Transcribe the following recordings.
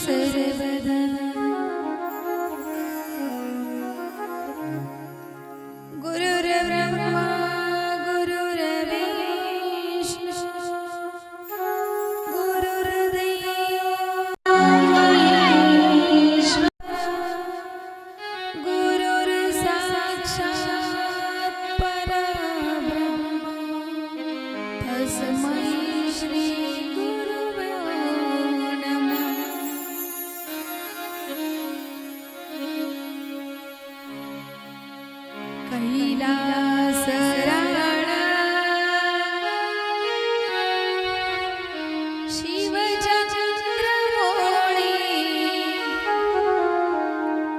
सर्वदा गुरुर्ब्रह्मा गुरुर्विष्णु गुरुर्देवो महेश्वरः गुरुर्साक्षात् परब्रह्म तस्मै श्री गुरुवे नमः। कैलासराळा शिवचंद्रमौळी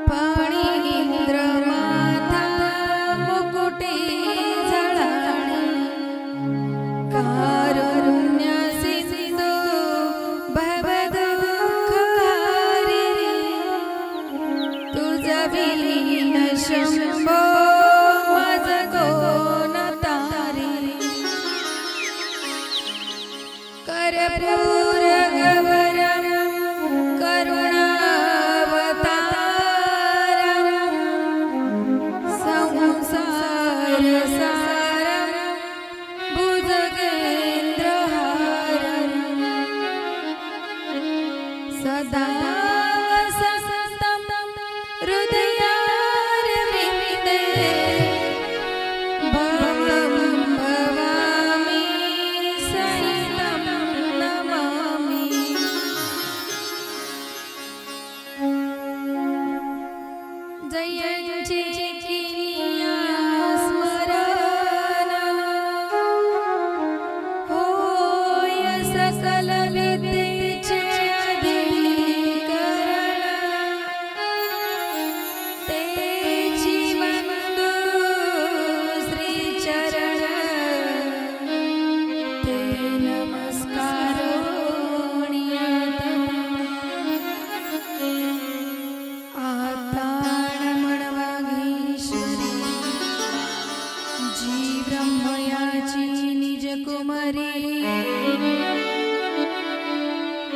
फणीन्द्रमाता मुकुटे झळाळी कारुण्य सिंधू भवदुःखहारी तुझा विलीन शंभो कर्पूर गौरम करुणावतारम संसार सारम भुजगेंद्रहारम सदा वसंतं हृदयारविंदे भवं भवामि सहितं नमामि। जयंचे किनिया स्मरण होय सकल विद्येचे अधिकरण तेची वंदू श्री चरण ते नमस्कारोणियतम आताण म्हणवागीश्वरी जी ब्रह्मयाची निज कुमारी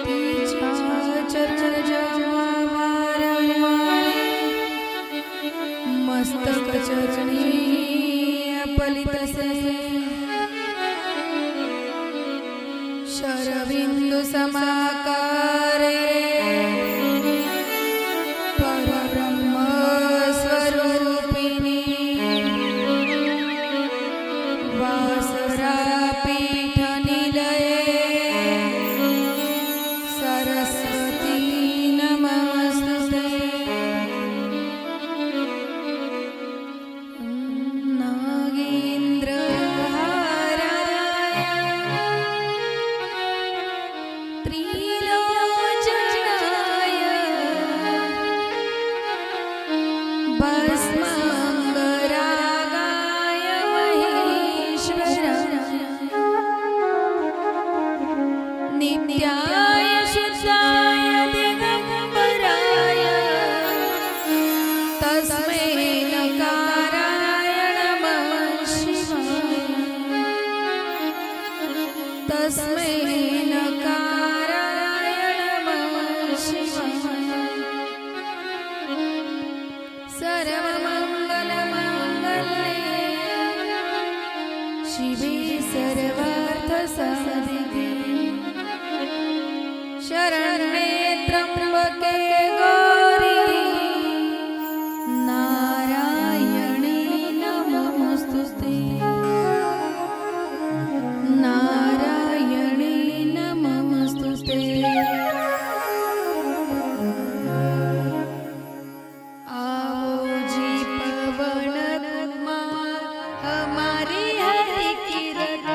तिच्या चरण जेव्हा वारंवारी मस्तक चरणी अपलितसे शरबिंदु समाकारे परब्रह्म स्वरूपिणी वासरा पीठ निलये सरस्वती नमस्तुते। नागेन्द्रहाराय त्रिलोचनाय भस्मांगरागाय महेश्वराय नित्याय शुद्धाय दिगंबराय तस्मै नकाराय नमः शिवाय तस्मै नकाराय नमः शिवाय। सर्वमंगलमांगल्ये शिवे सर्वार्थसाधिके शरण्ये त्र्यंबके गौरी नारायणी नमोस्तुते नारायणी नमोस्तुते। आओ जी पवन कुमार हमारी हरि कीरत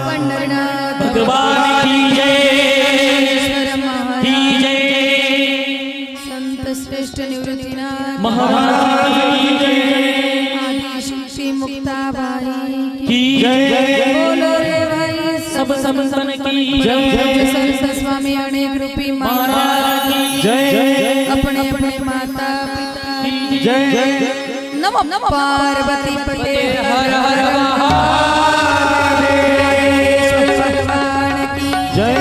पंढरनाथ भगवान की जय, ईश्वर महाराज की जय, संत श्रेष्ठ निवृत्तीनाथ महाराज की जय, आदि शक्ति मुक्ताबाई की जय, बोलो रे भाई सब संतन की जय, संत स्वामी अनेक रूपी महाराज की जय, अपने अपने माता पिता की जय, नमः पार्वती पते हर हर भगवान की जय।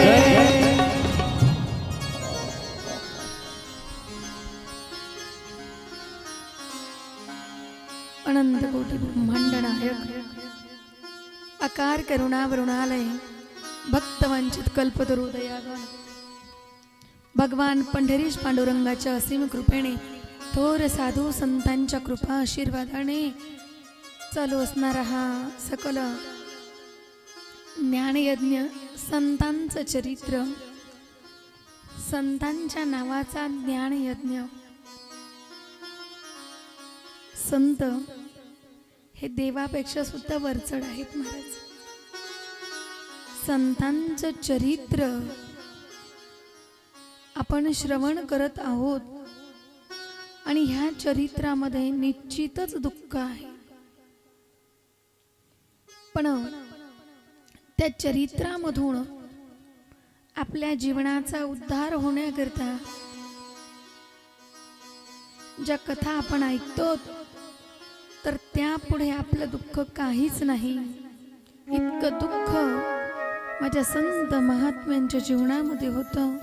अनंत कोटी ब्रह्मांड नायक अकार करुणा वरुणालय भक्तवंचित कल्पतरू दयागण भगवान पंढरीश पांडुरंगाच्या असीम कृपेने थोर साधू संतांच्या कृपा आशीर्वादाने चालू असणारा हा सकल ज्ञानयज्ञ संतांचं चरित्र संतांच्या नावाचा ज्ञानयज्ञ. संत हे देवापेक्षा सुद्धा वरचढ आहेत महाराज. संतांचं चरित्र आपण श्रवण करत आहोत आणि ह्या चरित्रामध्ये निश्चितच दुःख आहे, पण त्या चरित्रामधून आपल्या जीवनाचा उद्धार होण्याकरता ज्या कथा आपण ऐकतो तर त्यापुढे आपलं दुःख काहीच नाही. इतकं दुःख माझ्या संत महात्म्यांच्या जीवनामध्ये होतं.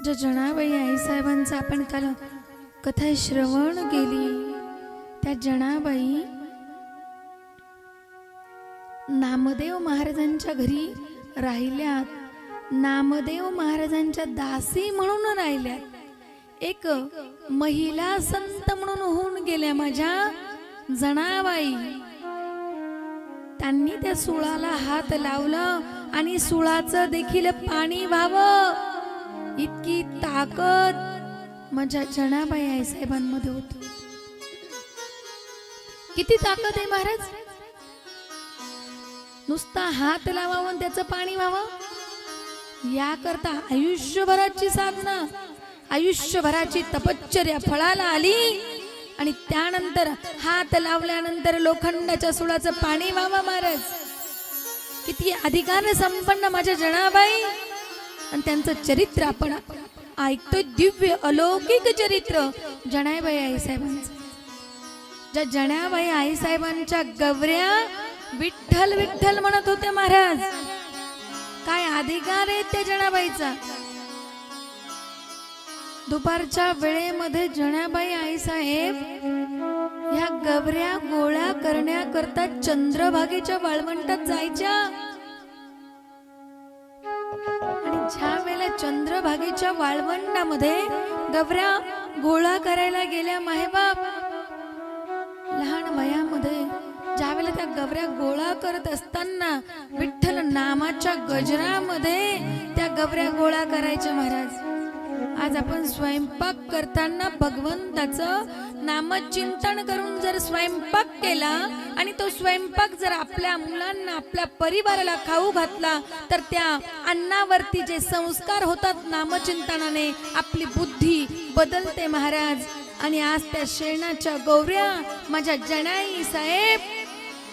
ज्या जनाबाई आईसाहेबांचं आपण काल कथा श्रवण केली, त्या जनाबाई नामदेव महाराजांच्या घरी राहिल्यात, नामदेव महाराजांच्या दासी म्हणून राहिल्यात. एक महिला संत म्हणून होऊन गेल्या माझ्या जनाबाई. त्यांनी त्या सुळाला हात लावलं आणि सुळाचं देखील पाणी व्हावं इतकी ताकद माझ्या जनाबाई आईसाहेबांमध्ये होती. किती ताकद आहे महाराज. नुसता हात लावावं त्याचं पाणी व्हावं याकरता आयुष्यभराची साधना, आयुष्यभराची तपश्चर्या फळाला आली आणि त्यानंतर हात लावल्यानंतर लोखंडाच्या सुळाचं पाणी व्हावं. महाराज किती अधिकार संपन्न माझ्या जनाबाई. आणि त्यांचं चरित्र आपण ऐकतोय, दिव्य अलौकिक चरित्र जनाबाई आईसाहेबांचं. ज्या जनाबाई आईसाहेबांच्या गवऱ्या विठ्ठल विठ्ठल म्हणत होते महाराज. काय अधिकार आहे त्या जनाबाईचा. दुपारच्या वेळेमध्ये जनाबाई आईसाहेब ह्या गवऱ्या गोळा करण्याकरता चंद्रभागेच्या वाळवंटात जायच्या. आणि ज्या वेळेला चंद्रभागेच्या वाळवंटामध्ये गवऱ्या गोळा करायला गेल्या माहेबाप, लहान वयामध्ये ज्या वेळेला त्या गवऱ्या गोळा करत असताना विठ्ठल नामाच्या गजरामध्ये त्या गवऱ्या गोळा करायच्या महाराज. आज आपण स्वयंपाक करताना भगवंताचं नामचिंतन करून जर स्वयंपाक केला आणि तो स्वयंपाक जर आपल्या मुलांना आपल्या परिवाराला खाऊ घातला तर त्या अन्नावरती जे संस्कार होतात नामचिंतनाने आपली बुद्धी बदलते महाराज. आणि आज त्या शेणाच्या गौऱ्या माझ्या जनाई साहेब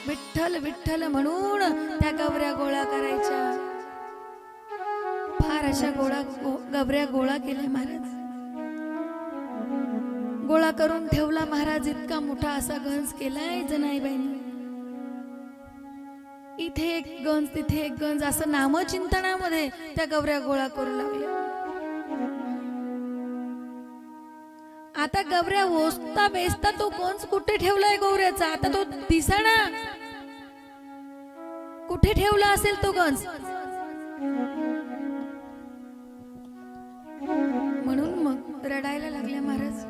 विठ्ठल विठ्ठल म्हणून त्या गवऱ्या गोळा करायच्या. फार अशा गवऱ्या गोळा केल्या महाराज. गोळा करून ठेवला महाराज. इतका मोठा असा गंज केलाय जनाईबाईंनी. इथे एक गंज तिथे एक गंज असं नामचिंतनामध्ये त्या गवऱ्या गोळा करू लागल्या. आता गवऱ्या ओसता बेसता तो गंज कुठे ठेवलाय गौऱ्याचा, आता तो दिसेना. कुठे ठेवला असेल तो गंज. म्हणून मग रडायला लागल्या महाराज.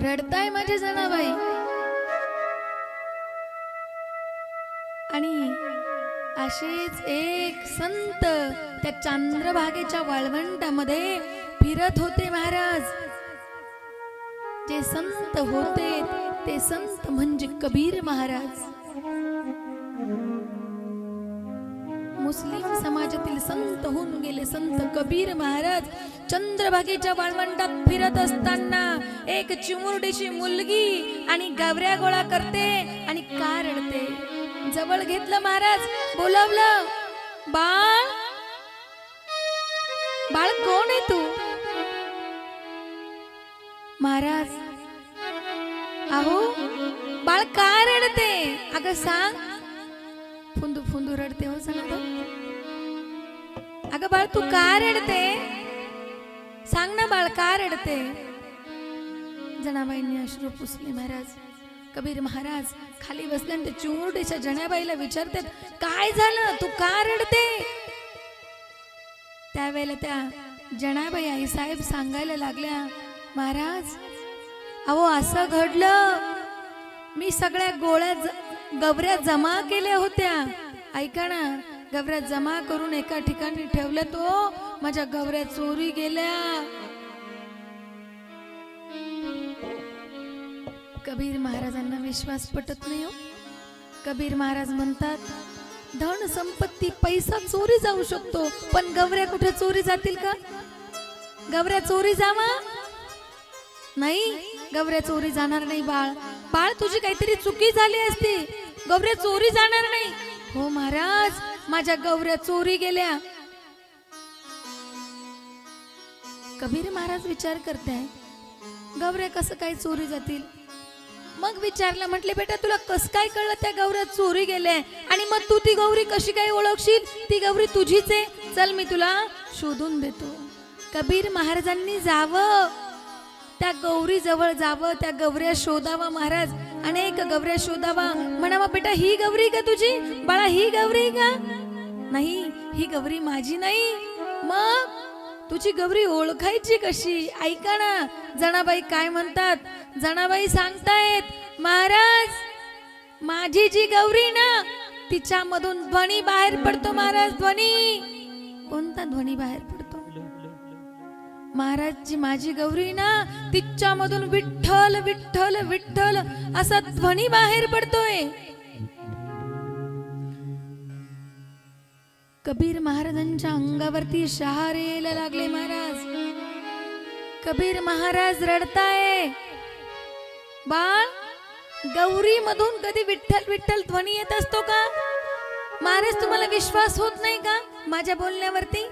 रडताय माझे जनाबाई. आणि असेच एक संत त्या चंद्रभागेच्या वाळवंटामध्ये फिरत होते महाराज. जे संत होते ते संत म्हणजे कबीर महाराज. मुस्लिम समाजातील संत होऊन गेले संत कबीर महाराज. चंद्रभागेच्या वाळवंटात फिरत असताना एक चिमुरडीची मुलगी आणि गवऱ्या गोळा करते आणि का रडते. जवळ घेतलं महाराज, बोलावलं. बाळ बाळ कोण आहे तू. महाराज अहो बाळ का रडते. अगं सांग. फुंदू फुंदू रडते हो सांग. अगं बाळ तू का रडते, सांग ना बाळ का रडते. जनाबाईंनी अश्रू पुसले महाराज. कबीर महाराज खाली बसले आणि ते चिमुरडीच्या जनाबाईला विचारतात, काय झालं, तू का रडते? त्यावेळेला त्या जनाबाई आई साहेब सांगायला लागल्या, महाराज अहो असं घडलं, मी सगळ्या गवऱ्या जमा केल्या होत्या. ऐका ना, गवऱ्या जमा करून एका ठिकाणी ठेवल्या, तो माझ्या गवऱ्या चोरी गेल्या. कबीर महाराजांना विश्वास पटत नाही हो. कबीर महाराज म्हणतात, धन संपत्ती पैसा चोरी जाऊ शकतो, पण गवऱ्या कुठे चोरी जातील का? गवऱ्या चोरी जावा नाही, गवऱ्या चोरी जाणार नाही. बाळ बाळ तुझी काहीतरी चुकी झाली असती, गवऱ्या चोरी जाणार नाही. हो महाराज, माझ्या गवऱ्या चोरी गेल्या. कबीर महाराज विचार करताय, गवऱ्या कसं काय चोरी जातील? मग विचारलं, म्हटले बेटा तुला कस काय कळलं त्या गवऱ्या चोरी गेल्या? आणि मग तू ती गौरी कशी काय ओळखशील? ती गौरी तुझीच आहे, चल मी तुला शोधून देतो. कबीर महाराजांनी जावं, त्या गौरी जवळ जावं, त्या गौऱ्या शोधावा. महाराज अनेक गौऱ्या शोधावा, म्हणावा बेटा ही गौरी का तुझी? बाळा ही गौरी का? नाही, ही गौरी माझी नाही. मग तुझी गौरी ओळखायची कशी? ऐका ना, जनाबाई काय म्हणतात. जनाबाई सांगतायत, महाराज माझी जी गौरी ना, तिच्यामधून ध्वनी बाहेर पडतो. महाराज ध्वनी, कोणता ध्वनी बाहेर पडतो? महाराज जी माझी गौरी ना, तिच्यामधून विठ्ठल विठ्ठल विठ्ठल असा ध्वनी बाहेर पडतोय. कबीर महाराजांच्या अंगावरती शहारे यायला लागले. महाराज कबीर महाराज रडताय. बाळ गौरी मधून कधी विठ्ठल विठ्ठल ध्वनी येत असतो का? महाराज तुम्हाला विश्वास होत नाही का माझ्या बोलण्यावरती?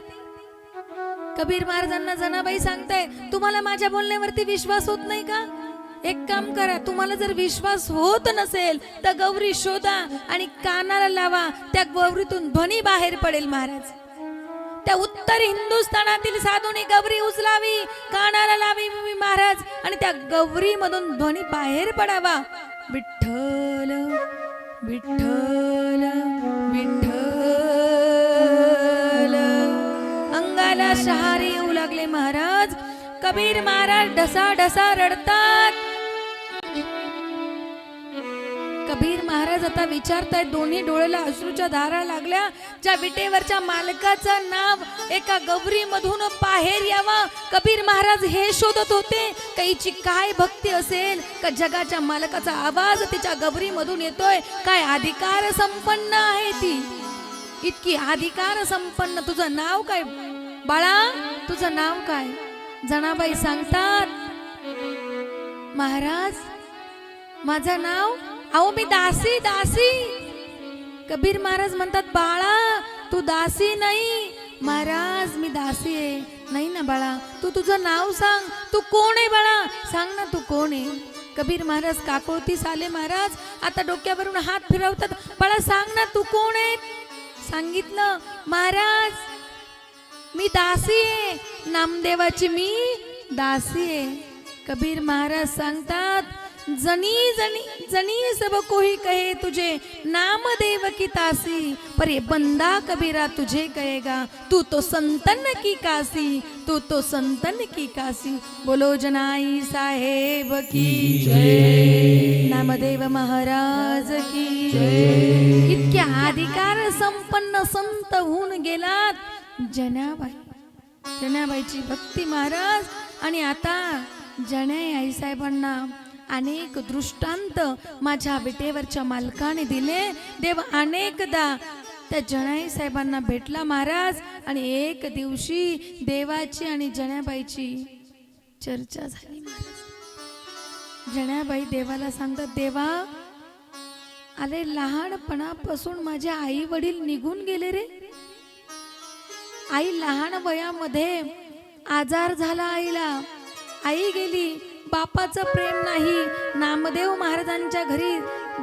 कबीर महाराजांना जनाबाई सांगताय, तुम्हाला माझ्या बोलण्यावरती विश्वास होत नाही का? एक काम करा, तुम्हाला जर विश्वास होत नसेल तर गौरी शोधा आणि कानाला लावा, त्या गौरीतून ध्वनी बाहेर पडेल. महाराज त्या उत्तर हिंदुस्थानातील साधूने गौरी उचलावी, कानाला लावी महाराज, आणि त्या गौरी मधून ध्वनी बाहेर पडावा. विठ्ठल विठ्ठल विठ्ठल. अंगाला शहारे येऊ लागले. महाराज कबीर महाराज ढसा ढसा रडतात. कबीर महाराज आता विचारतायत, दोन्ही डोळ्याला अश्रूच्या धारा लागल्या. ज्या विटेवरच्या मालकाचं नाव एका गौरी मधून बाहेर यावा, कबीर महाराज हे शोधत होते. काहीची काय भक्ती असेल का जगाच्या मालकाचा आवाज तिच्या गौरी मधून येतोय? काय अधिकार संपन्न आहे ती, इतकी अधिकार संपन्न. तुझं नाव काय बाळा, तुझं नाव काय? जनाबाई सांगतात, महाराज माझं नाव, अहो मी दासी दासी. कबीर महाराज म्हणतात, बाळा तू दासी नाही. महाराज मी दासी आहे. नाही ना बाळा, तू तुझं नाव सांग, तू कोण आहे बाळा? सांग ना तू कोण आहे? कबीर महाराज काकुळतीस आले. महाराज आता डोक्यावरून हात फिरवतात, बाळा सांग ना तू कोण आहे? सांगितलं, महाराज मी दासी आहे, नामदेवाची मी दासी आहे. कबीर महाराज सांगतात, जनी जनी जनी सब कोई कहे तुझे नामदेव की तासी, पर ये बंदा कबीरा तुझे कहेगा तू तो संतन की काशी, तू तो संतन की काशी. बोलो जनाई साहेब की जय, नामदेव महाराज की जय. इतक्या अधिकार संपन्न संत होऊन गेलात जनाबाई. जनाबाईची भक्ती महाराज. आणि आता जनाई आई साहेबांना अनेक दृष्टांत माझ्या विटेवरच्या मालकाने दिले. देव अनेकदा त्या जनाई साहेबांना भेटला महाराज. आणि एक दिवशी देवाची आणि जनाबाईची चर्चा झाली महाराज. जनाबाई देवाला सांगतात, देवा अरे लहानपणापासून माझे आई वडील निघून गेले रे. आई लहान वयामध्ये आजार झाला आईला, आई गेली. बापाचं प्रेम नाही. नामदेव महाराजांच्या घरी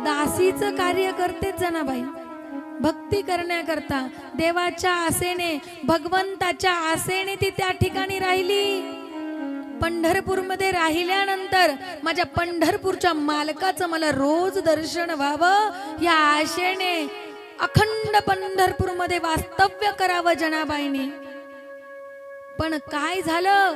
दासीचं कार्य करते जनाबाई, भक्ती करण्याकरता देवाच्या आसेने, भगवंताच्या आसेने ती त्या ठिकाणी राहिली. पंढरपूरमध्ये राहिल्यानंतर माझ्या पंढरपूरच्या मालकाचं मला रोज दर्शन व्हावं या आशेने अखंड पंढरपूरमध्ये वास्तव्य करावं जनाबाईंनी. पण काय झालं,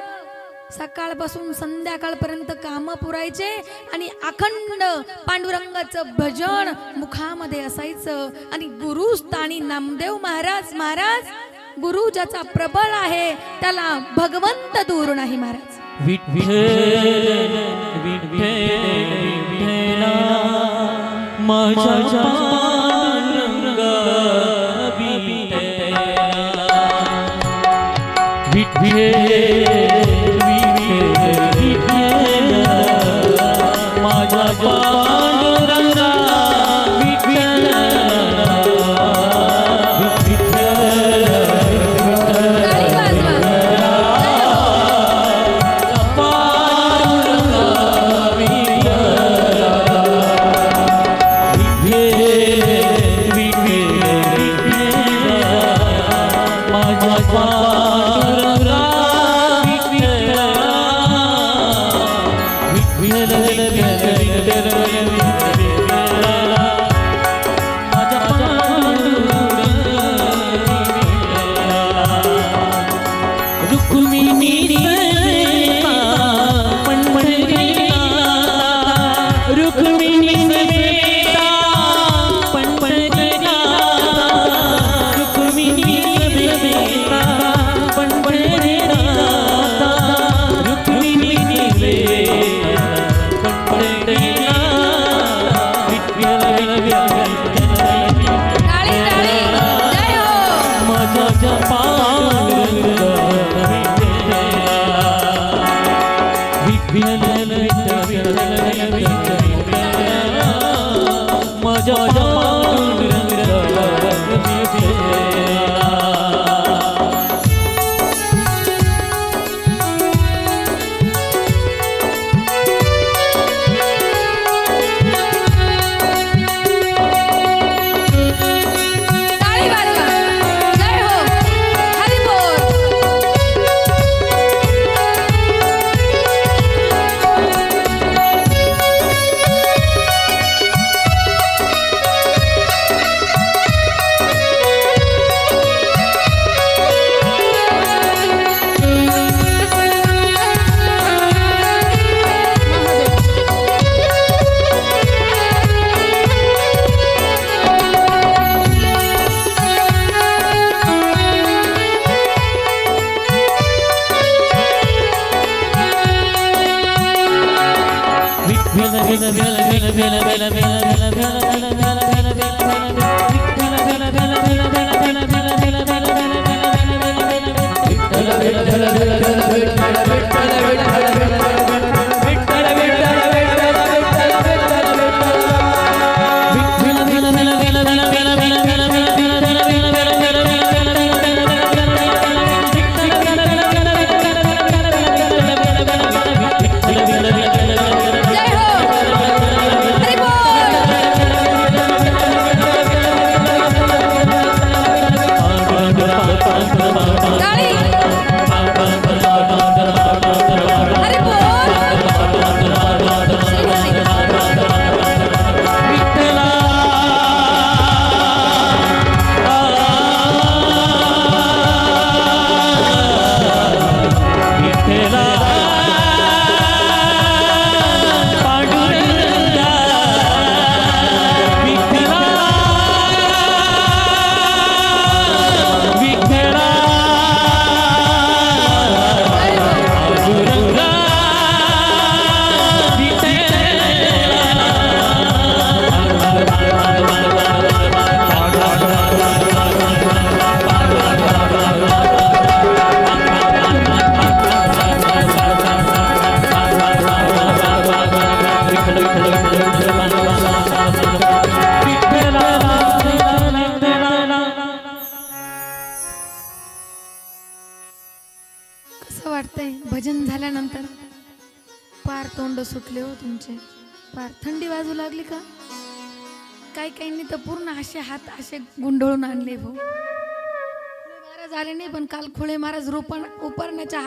सकाळपासून संध्याकाळपर्यंत काम पुरायचे आणि अखंड पांडुरंगाचं भजन मुखामध्ये असायचं. आणि गुरुस्थानी नामदेव महाराज, गुरु ज्याचा प्रबळ आहे त्याला भगवंत दूर नाही महाराज. विठ्ठल विठ्ठला माझ्या पांडुरंगा विठ्ठल माझ्या पांडुरंगा भजन झाल्यानंतर पार तोंड सुटले हो तुमचे. पार थंडी वाजू लागली का? काही काहींनी तर पूर्ण असे हात असे गुंडळून आणले भाऊ. महाराज आले नाही, पण काल खुळे महाराज उपरण्याच्या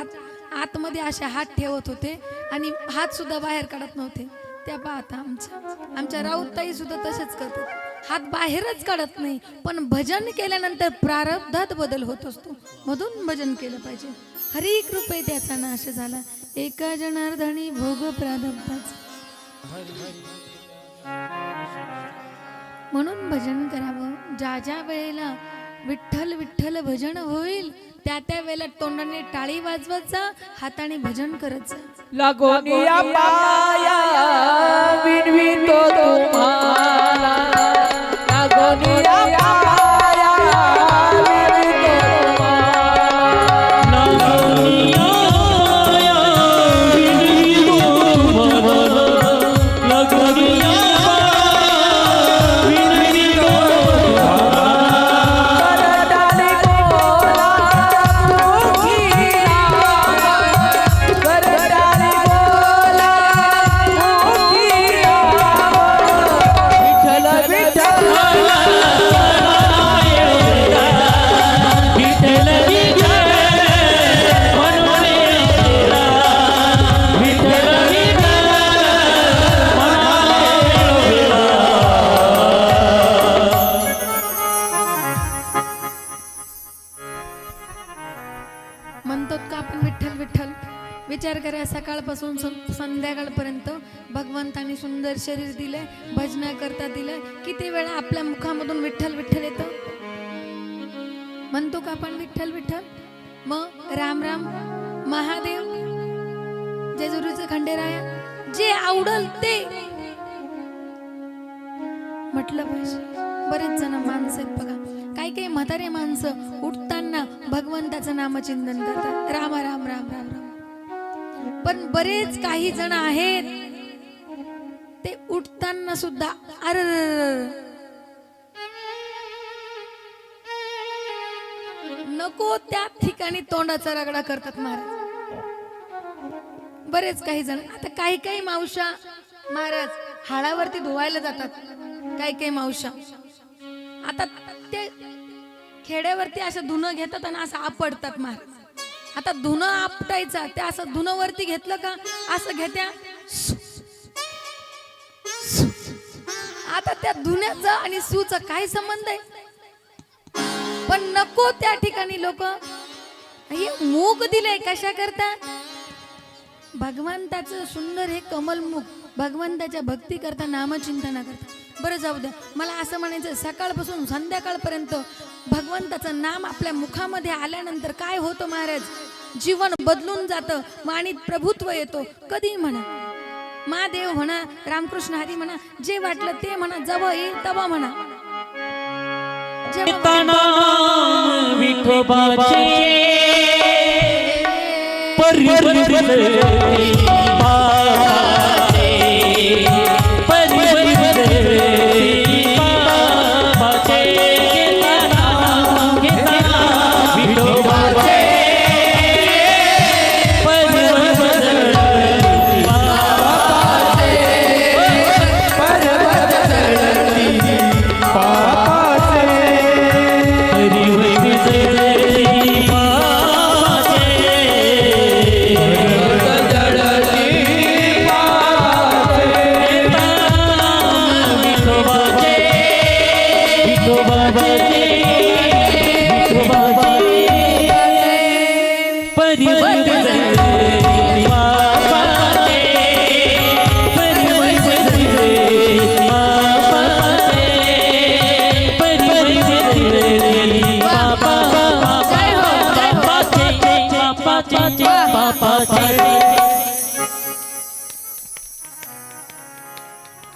आतमध्ये असे हात ठेवत होते आणि हात सुद्धा बाहेर काढत नव्हते. त्या पाहता आमच्या राऊतताई सुद्धा तसेच करतात, हात बाहेरच काढत नाही. पण भजन केल्यानंतर प्रारब्धात बदल होत असतो, मधून भजन केलं पाहिजे. हरी कृपे त्याचा नाश झाला, एका जनार्दनी भोग प्रारब्धाच. म्हणून भजन करावं. ज्या ज्या वेळेला विठ्ठल विठ्ठल भजन होईल त्या त्या वेळेला तोंडाने टाळी वाजवत जा, हाताने भजन करत जा. लागोनिया पाया विनवितो तुम्हाला, लागोनिया पाया विनवितो म्हणतात का आपण विठ्ठल विठ्ठल. विचार करा, सकाळपासून संध्याकाळपर्यंत भगवंताने सुंदर शरीर दिले, भजना करता दिले. किती वेळा आपल्या मुखामधून विठ्ठल विठ्ठल येतं. म्हणतो का आपण विठ्ठल विठ्ठल. मग राम राम महादेव, जेजुरीचं खंडेराया, जे आवडल ते म्हटलं पाहिजे. बरेच जण माणसं आहेत बघा, काही काही म्हातारे माणसं उठताना भगवंताचं नामचिंतन करतात, राम राम राम राम राम. पण बरेच काही जण आहेत ते उठताना सुद्धा अर नको त्या ठिकाणी तोंडाचा रगडा करतात महाराज. बरेच काही जण. आता काही काही मावशा महाराज हाडावरती धुवायला जातात, काही काही मावशा. आता ते खेड्यावरती असं धुणं घेतात आणि असं आपडतात महाराज. आता धुणं आपटायचा, त्या असं धुणं वरती घेतलं का असं घेत्या. आता त्या धुण्याचा आणि सूचा काय संबंध आहे. पण नको त्या ठिकाणी लोक हे मूग दिले कशा करता. भगवंताचं सुंदर हे कमल मूग, भगवंताच्या भक्ती करता, नामचिंतना करता. बरं जाऊ द्या, मला असं म्हणायचं, सकाळपासून संध्याकाळपर्यंत भगवंताचं नाम आपल्या मुखामध्ये आल्यानंतर काय होतं महाराज, जीवन बदलून जातं. माणित प्रभुत्व येतो. कधी म्हणा, महादेव म्हणा, रामकृष्ण हरी म्हणा, जे वाटलं ते म्हणा, जवळ येईल तवा म्हणा. विठोबाचे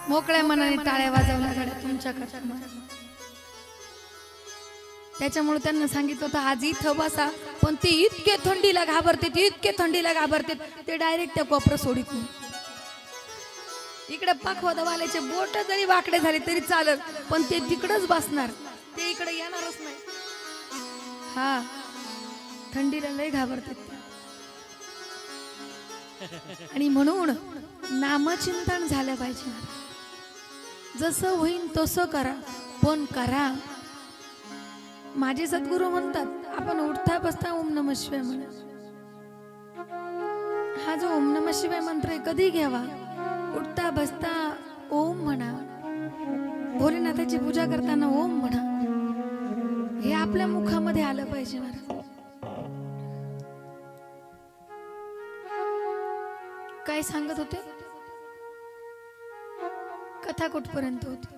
मोकळ्या मनाने टाळ्या वाजवल्या गाड्या तुमच्याकडे. त्याच्यामुळे त्यांना सांगितलं होतं आज इथं बसा, पण ते इतके थंडीला घाबरते, इतके थंडीला घाबरते, ते डायरेक्ट त्या कोपरा सोडित नाही. इकडे पाखवादवाल्याचे बोट जरी वाकडे झाले तरी चालत, पण ते तिकडच बसणार, ते इकडे येणारच नाही. हा, थंडीला लय घाबरतात. आणि म्हणून नामचिंतन झालं पाहिजे. जसं होईल तसं करा, पण करा. माझे सद्गुरू म्हणतात आपण उठता बसता ओम नमः शिवाय म्हणा. हा जो ओम नमः शिवाय मंत्र आहे कधी घ्यावा? उठता बसता ओम म्हणा, भोलेनाथाची पूजा करताना ओम म्हणा. हे आपल्या मुखामध्ये आलं पाहिजे महाराज. काय सांगत होते? कथा कुठपर्यंत होती?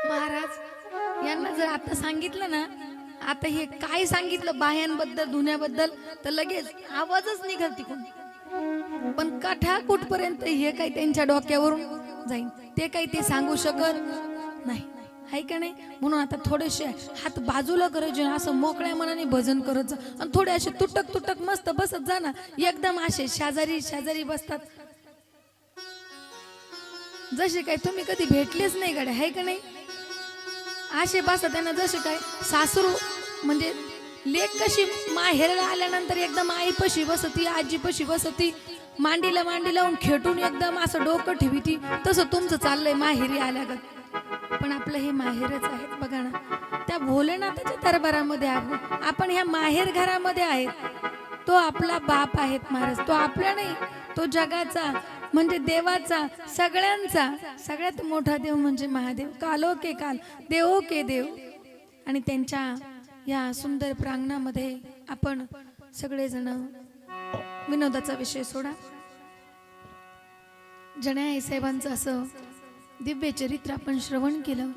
महाराज यांना जर आता सांगितलं ना, आता हे काय सांगितलं बाह्यांबद्दल धुण्याबद्दल, तर लगेच आवाजच निघाल तिकडून. पण कथा कुठपर्यंत हे काही त्यांच्या डोक्यावरून जाईल, ते काही ते सांगू शकत नाही, आहे का नाही? म्हणून आता थोडेसे हात बाजूला करायचे, असं मोकळ्या मनाने भजन करत जा. आणि थोडे असे तुटक तुटक मस्त बसत जा ना, एकदम असे शेजारी शेजारी बसतात जसे काय तुम्ही कधी भेटलेच नाही गड्या, आहे का नाही? असे बसतात त्यांना जसे काय सासरू म्हणजे लेक कशी माहेरला आल्यानंतर एकदम आईपाशी बसती, आजीपाशी बसती, मांडीला मांडी लावून खेटून एकदम असं डोकं ठेवीती, तसं तुमचं चाललंय माहेरी आल्यागत. पण आपलं हे माहेरच आहे बघा ना. त्या भोलेनाथाच्या दरबारामध्ये आपण ह्या माहेर घरामध्ये आहेत. तो आपला बाप आहेत महाराज, तो आपला नाही, तो जगाचा म्हणजे देवाचा, सगळ्यांचा सगळ्यात मोठा देव म्हणजे महादेव. कालो के काल, देवो के देव. आणि त्यांच्या या सुंदर प्रांगणामध्ये आपण सगळेजण, विनोदाचा विषय सोडा, जनाई साहेबांचं असं दिव्य चरित्र आपण श्रवण केलं.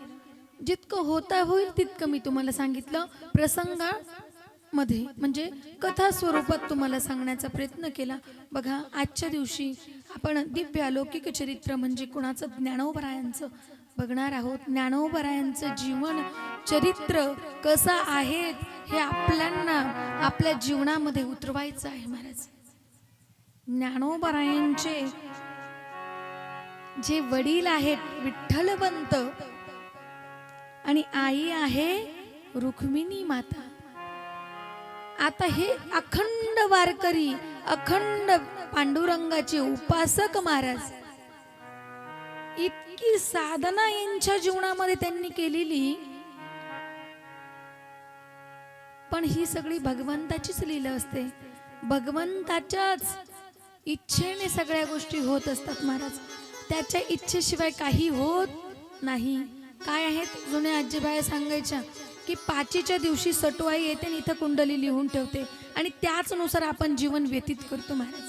जितकं होता होईल तितकं मी तुम्हाला सांगितलं, प्रसंगामध्ये म्हणजे कथा स्वरूपात तुम्हाला सांगण्याचा प्रयत्न केला. बघा आजच्या दिवशी आपण दिव्य अलौकिक चरित्र म्हणजे कुणाचं, ज्ञानोबरायांचं बघणार आहोत. ज्ञानोबरायांचं जीवन चरित्र कसं आहे हे आपल्याला आपल्या जीवनामध्ये उतरवायचं आहे महाराज. ज्ञानोबरायांचे जे वडील आहेत विठ्ठलवंत आणि आई आहे रुक्मिणी माता. आता हे अखंड वारकरी, अखंड पांडुरंगाचे उपासक महाराज, इतकी साधना यांच्या जीवनामध्ये त्यांनी केलेली, पण ही सगळी भगवंताचीच लीला असते. भगवंताच्याच इच्छेने सगळ्या गोष्टी होत असतात महाराज. त्याच्या इच्छेशिवाय काही होत नाही. काय आहेत जुन्या आजीबाया सांगायच्या की पाचीच्या दिवशी सटवाई येते आणि इथं कुंडली लिहून ठेवते आणि त्याचनुसार आपण जीवन व्यतीत करतो महाराज.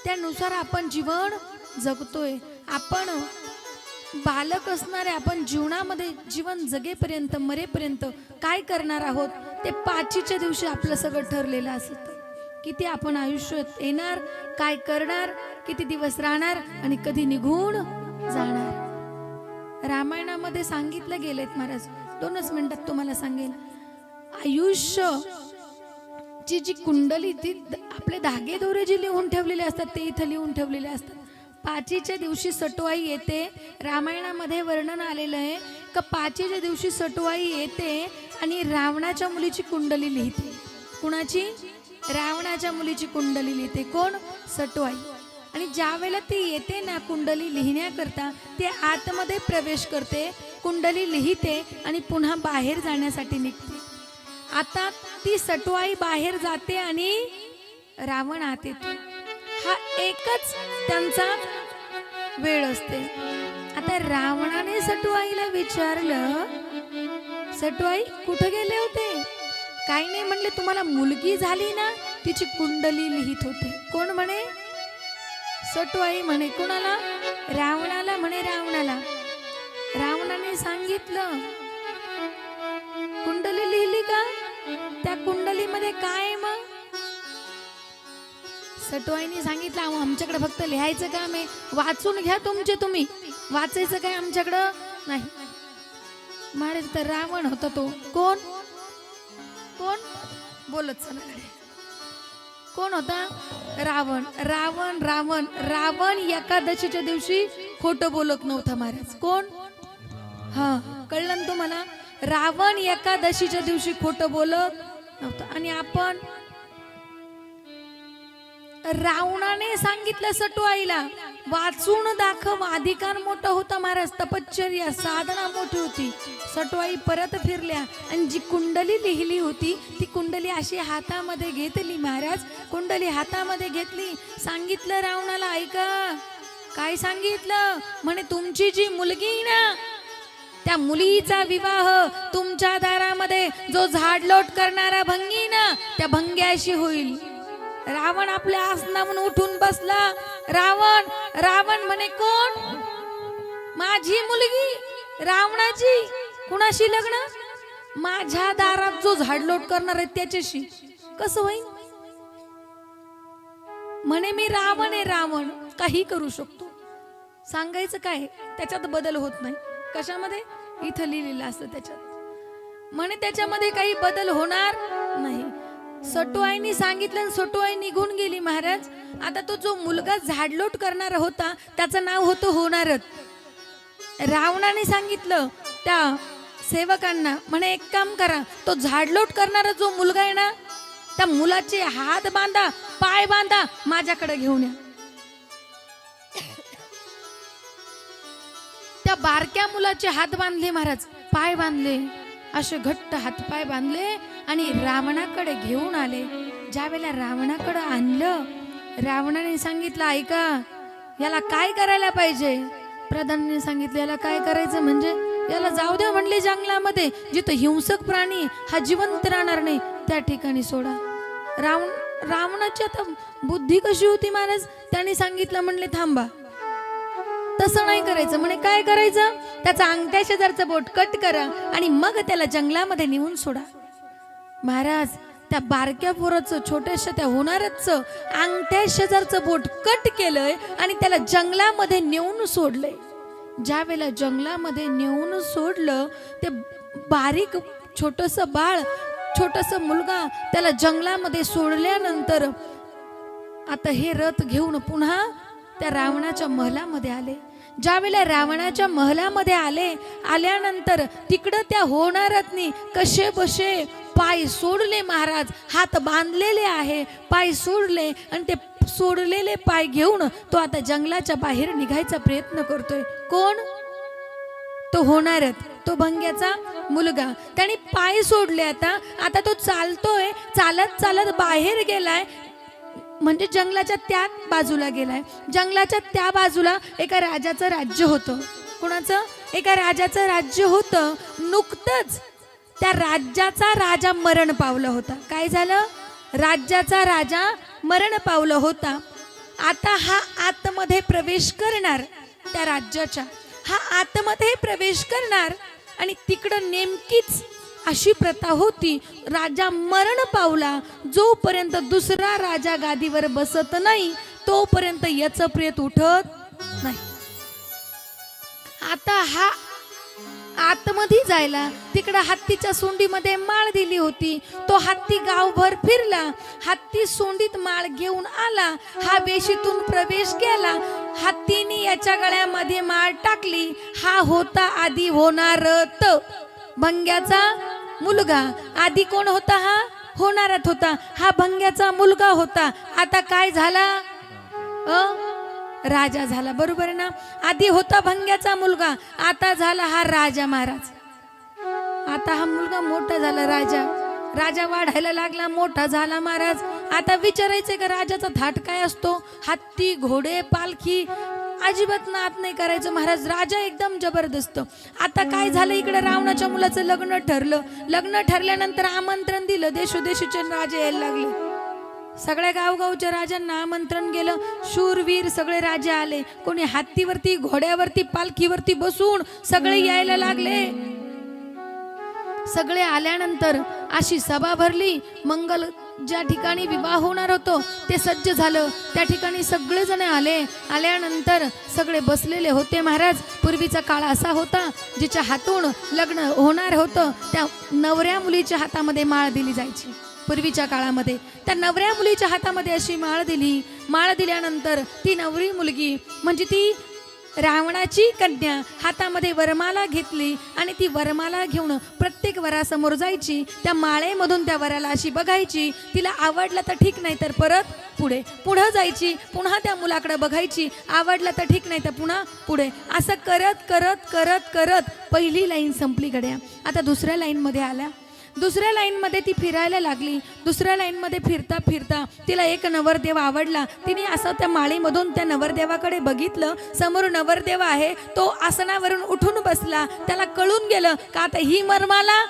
त्यानुसार आपण जीवन जगतोय. आपण बालक असणारे आपण जीवनामध्ये जीवन जगेपर्यंत मरेपर्यंत काय करणार आहोत ते पाचीच्या दिवशी आपलं सगळं ठरलेलं असतं. किती आपण आयुष्यात येणार, काय करणार, किती दिवस राहणार आणि कधी निघून जाणार. रामायणामध्ये सांगितलं गेलेत महाराज, 2च मिनिटात तुम्हाला सांगेन. आयुष्य ची जी कुंडली ती आपले धागे दोरे जे लिहून ठेवलेले असतात ते इथं लिहून ठेवलेले असतात. पाचीच्या दिवशी सटवाई येते. रामायणामध्ये वर्णन आलेलं आहे का पाचीच्या दिवशी सटवाई येते आणि रावणाच्या मुलीची कुंडली लिहिते. कुणाची? रावणाच्या मुलीची कुंडली लिहिते. कोण? सटवाई. आणि ज्या वेळेला ती येते ना कुंडली लिहिण्याकरता, ते आतमध्ये प्रवेश करते, कुंडली लिहिते आणि पुन्हा बाहेर जाण्यासाठी निघते. आता ती सटवाई बाहेर जाते आणि रावण आत येतो. हा एकच त्यांचा वेळ असते. आता रावणाने सटवाईला विचारलं, सटवाई कुठे गेले होते? काही नाही म्हणले, तुम्हाला मुलगी झाली ना, तिची कुंडली लिहित होते. कोण म्हणे? सटवाई म्हणे. कोणाला? रावणाला म्हणे. रावणाने सांगितलं, कुंडली लिहिली का? त्या कुंडलीमध्ये काय? मग सटवाईने सांगितलं, आमच्याकडे फक्त लिहायचं काम आहे, वाचून घ्या तुमचे तुम्ही, वाचायचं काय आमच्याकडं नाही. मारे तर रावण होता तो. कोण कोण बोलत चला. कोण होता? रावण. रावण रावण रावण एकादशीच्या दिवशी खोटं बोलत नव्हता महाराज. कोण? हा, कळलं ना तुम्हाला? रावण एकादशीच्या दिवशी खोटं बोलत नव्हता. आणि आपण रावणाने सांगितलं सटवाईला, वाचून दाखव, अधिकार मोठा होता महाराज, तपश्चर्या साधना मोठी होती. सटवाई परत फिरल्या आणि जी कुंडली लिहिली होती ती कुंडली अशी हातामध्ये घेतली महाराज. कुंडली हातामध्ये घेतली, सांगितलं रावणाला, ऐका. काय सांगितलं? म्हणे तुमची जी मुलगी आहे ना, त्या मुलीचा विवाह तुमच्या दारामध्ये जो झाडलोट करणारा भंगी ना, त्या भंग्याशी होईल. रावण आपल्या आसनावरून उठून बसला. रावण म्हणे, कोण? माझी मुलगी रावणाची. कुणाशी लग्न? माझ्या दारात जो झाडलोट करणार आहे त्याच्याशी. कसं होईल? म्हणे मी रावण आहे. रावण काही करू शकतो. सांगायचं काय, त्याच्यात बदल होत नाही. कशामध्ये? इथं लिहिलेलं असतं त्याच्यात. म्हणे त्याच्यामध्ये काही बदल होणार नाही. सटवाईनी सांगितलं आणि सटवाई निघून गेली महाराज. आता तो जो मुलगा झाडलोट करणार होता त्याचं नाव होतं होणारच. रावणाने सांगितलं त्या सेवकांना, म्हणे एक काम करा, तो झाडलोट करणारा जो मुलगा आहे ना, त्या मुलाचे हात बांधा, पाय बांधा, माझ्याकडे घेऊन या. त्या बारक्या मुलाचे हात बांधले महाराज, पाय बांधले, असे घट्ट हातपाय बांधले आणि रावणाकडे घेऊन आले. ज्यावेळेला रावणाकडे आणलं, रावणाने सांगितलं, ऐका, याला काय करायला पाहिजे? प्रधानाने सांगितलं, याला काय करायचं म्हणजे याला जाऊ द्या म्हणले जंगलामध्ये, जिथं हिंसक प्राणी हा जिवंत राहणार नाही त्या ठिकाणी सोडा. रावणाची आता बुद्धी कशी होती महाराज, त्याने सांगितलं, म्हणले थांबा, तसं नाही करायचं. म्हणे काय करायचं? त्याचा अंगठ्या शेजारचं बोट कट करा आणि मग त्याला जंगलामध्ये नेऊन सोडा. महाराज त्या बारक्या पोराचं, छोट्याशा त्या होणारचं अंगठ्या शेजारचं बोट कट केलंय आणि त्याला जंगलामध्ये नेऊन सोडलंय. ज्या वेळेला जंगलामध्ये नेऊन सोडलं, ते बारीक छोटस बाळ, छोटस मुलगा, त्याला जंगलामध्ये सोडल्यानंतर आता हे रथ घेऊन पुन्हा त्या रावणाच्या महलामध्ये आले. ज्या वेळेला रावणाच्या महलामध्ये आल्यानंतर तिकडं त्या होणारतनी कसे बसे पाय सोडले महाराज, हात बांधलेले आहे, पाय सोडले आणि ते सोडलेले पाय घेऊन तो आता जंगलाच्या बाहेर निघायचा प्रयत्न करतोय. कोण? तो होणारत, तो भंग्याचा मुलगा. त्याने पाय सोडले. आता तो चालतोय, चालत चालत बाहेर गेलाय, म्हणजे जंगलाच्या त्या बाजूला गेलाय. जंगलाच्या त्या बाजूला एका राजाचं राज्य होतं. कोणाचं? एका राजाचं राज्य होतं. नुकतंच त्या राज्याचा राजा मरण पावला होता. काय झालं? राज्याचा राजा मरण पावला होता. आता हा आतमध्ये प्रवेश करणार, त्या राज्याच्या हा आतमध्ये प्रवेश करणार आणि तिकडं नेमकीच अशी प्रथा होती, राजा मरण पावला, जोपर्यंत दुसरा राजा गादीवर बसत नाही तोपर्यंत याचं प्रेत उठत नाही. आता हा आतमध्ये जायला तिकडं हत्तीच्या सोंडीमध्ये माळ दिली होती. तो हत्ती गावभर फिरला, हत्ती सोंडीत माळ घेऊन आला, हा वेशीतून प्रवेश केला, हत्तीने याच्या गळ्यामध्ये माळ टाकली. हा होता आधी होणारत, भंग्याचा मुलगा. आधी कोण होता? हा होणारत होता, हा भंग्याचा मुलगा होता. आता काय झाला? राजा झाला. बरोबर आहे ना? आधी होता भंग्याचा मुलगा, आता झाला हा राजा महाराज. आता हा मुलगा मोठा झाला, राजा वाढायला लागला, मोठा झाला महाराज. आता विचारायचंय का राजाचा थाट काय असतो? हत्ती, घोडे, पालखी अजिबात नाद नाही करायचं महाराज. राजा एकदम जबरदस्त. आता काय झालं, इकडे रावणाच्या मुलाचं लग्न ठरलं. लग्न ठरल्यानंतर आमंत्रण दिलं, देशोदेशीचे राजे यायला लागले. सगळ्या गावगावच्या राजांना आमंत्रण गेलं. शूरवीर सगळे राजे आले. कोणी हत्तीवरती, घोड्यावरती, पालखीवरती बसून सगळे यायला लागले. सगळे आल्यानंतर अशी सभा भरली. मंगल ज्या ठिकाणी विवाह होणार होतो ते सज्ज झालं. त्या ठिकाणी सगळेजण आल्यानंतर सगळे बसलेले होते महाराज. पूर्वीचा काळ असा होता, जिच्या हातून लग्न होणार होतं त्या नवऱ्या मुलीच्या हातामध्ये माळ दिली जायची. पूर्वीच्या काळामध्ये त्या नवऱ्या मुलीच्या हातामध्ये अशी माळ दिली. माळ दिल्यानंतर ती नवरी मुलगी म्हणजे ती रावणाची कन्या हातामध्ये वरमाला घेतली आणि ती वरमाला घेऊन प्रत्येक वरासमोर जायची, त्या माळेमधून त्या वराला अशी बघायची, तिला आवडलं तर ठीक, नाही तर परत पुढं जायची, पुन्हा त्या मुलाकडे बघायची, आवडलं तर ठीक, नाही तर पुन्हा पुढे, असं करत करत करत करत पहिली लाईन संपली गड्या. आता दुसऱ्या लाईनमध्ये आल्या. दुसऱ्या लाईनमध्ये ती फिरायला लागली. दुसऱ्या लाईनमध्ये फिरता फिरता तिला एक नवरदेव आवडला. तिने असं त्या माळीमधून त्या नवरदेवाकडे बघितलं. समोर नवरदेव आहे, तो आसनावरून उठून बसला. त्याला कळून गेलं का आता ही वरमाला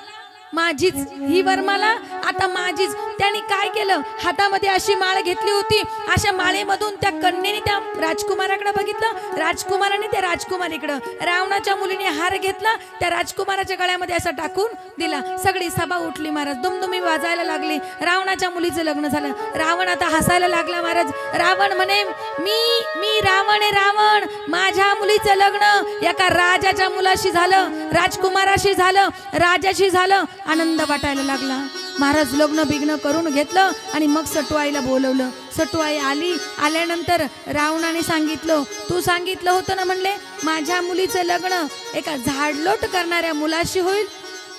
माझीच, ही वरमाला आता माझीच. त्याने काय केलं, हातामध्ये अशी माळ घेतली होती, अशा माळेमधून त्या कन्येने त्या राजकुमाराकडे बघितलं, राजकुमाराने त्या राजकुमारीकडं. रावणाच्या मुलीने हार घेतला, त्या राजकुमाराच्या गळ्यामध्ये असा टाकून दिला. सगळी सभा उठली महाराज, दुमदुमी वाजायला लागली. रावणाच्या मुलीचं लग्न झालं. रावण आता हसायला लागला महाराज. रावण म्हणे, मी रावण आहे, रावण. माझ्या मुलीचं लग्न एका राजाच्या मुलाशी झालं, राजकुमाराशी झालं, राजाशी झालं. आनंद वाटायला लागला. महाराज लग्न बिग्न करून घेतलं आणि मग सटवाईला बोलवलं. सटवाई आली. आल्यानंतर रावणाने सांगितलं, तू सांगितलं होतं ना म्हणले माझ्या मुलीचं लग्न एका झाडलोट करणाऱ्या मुलाशी होईल.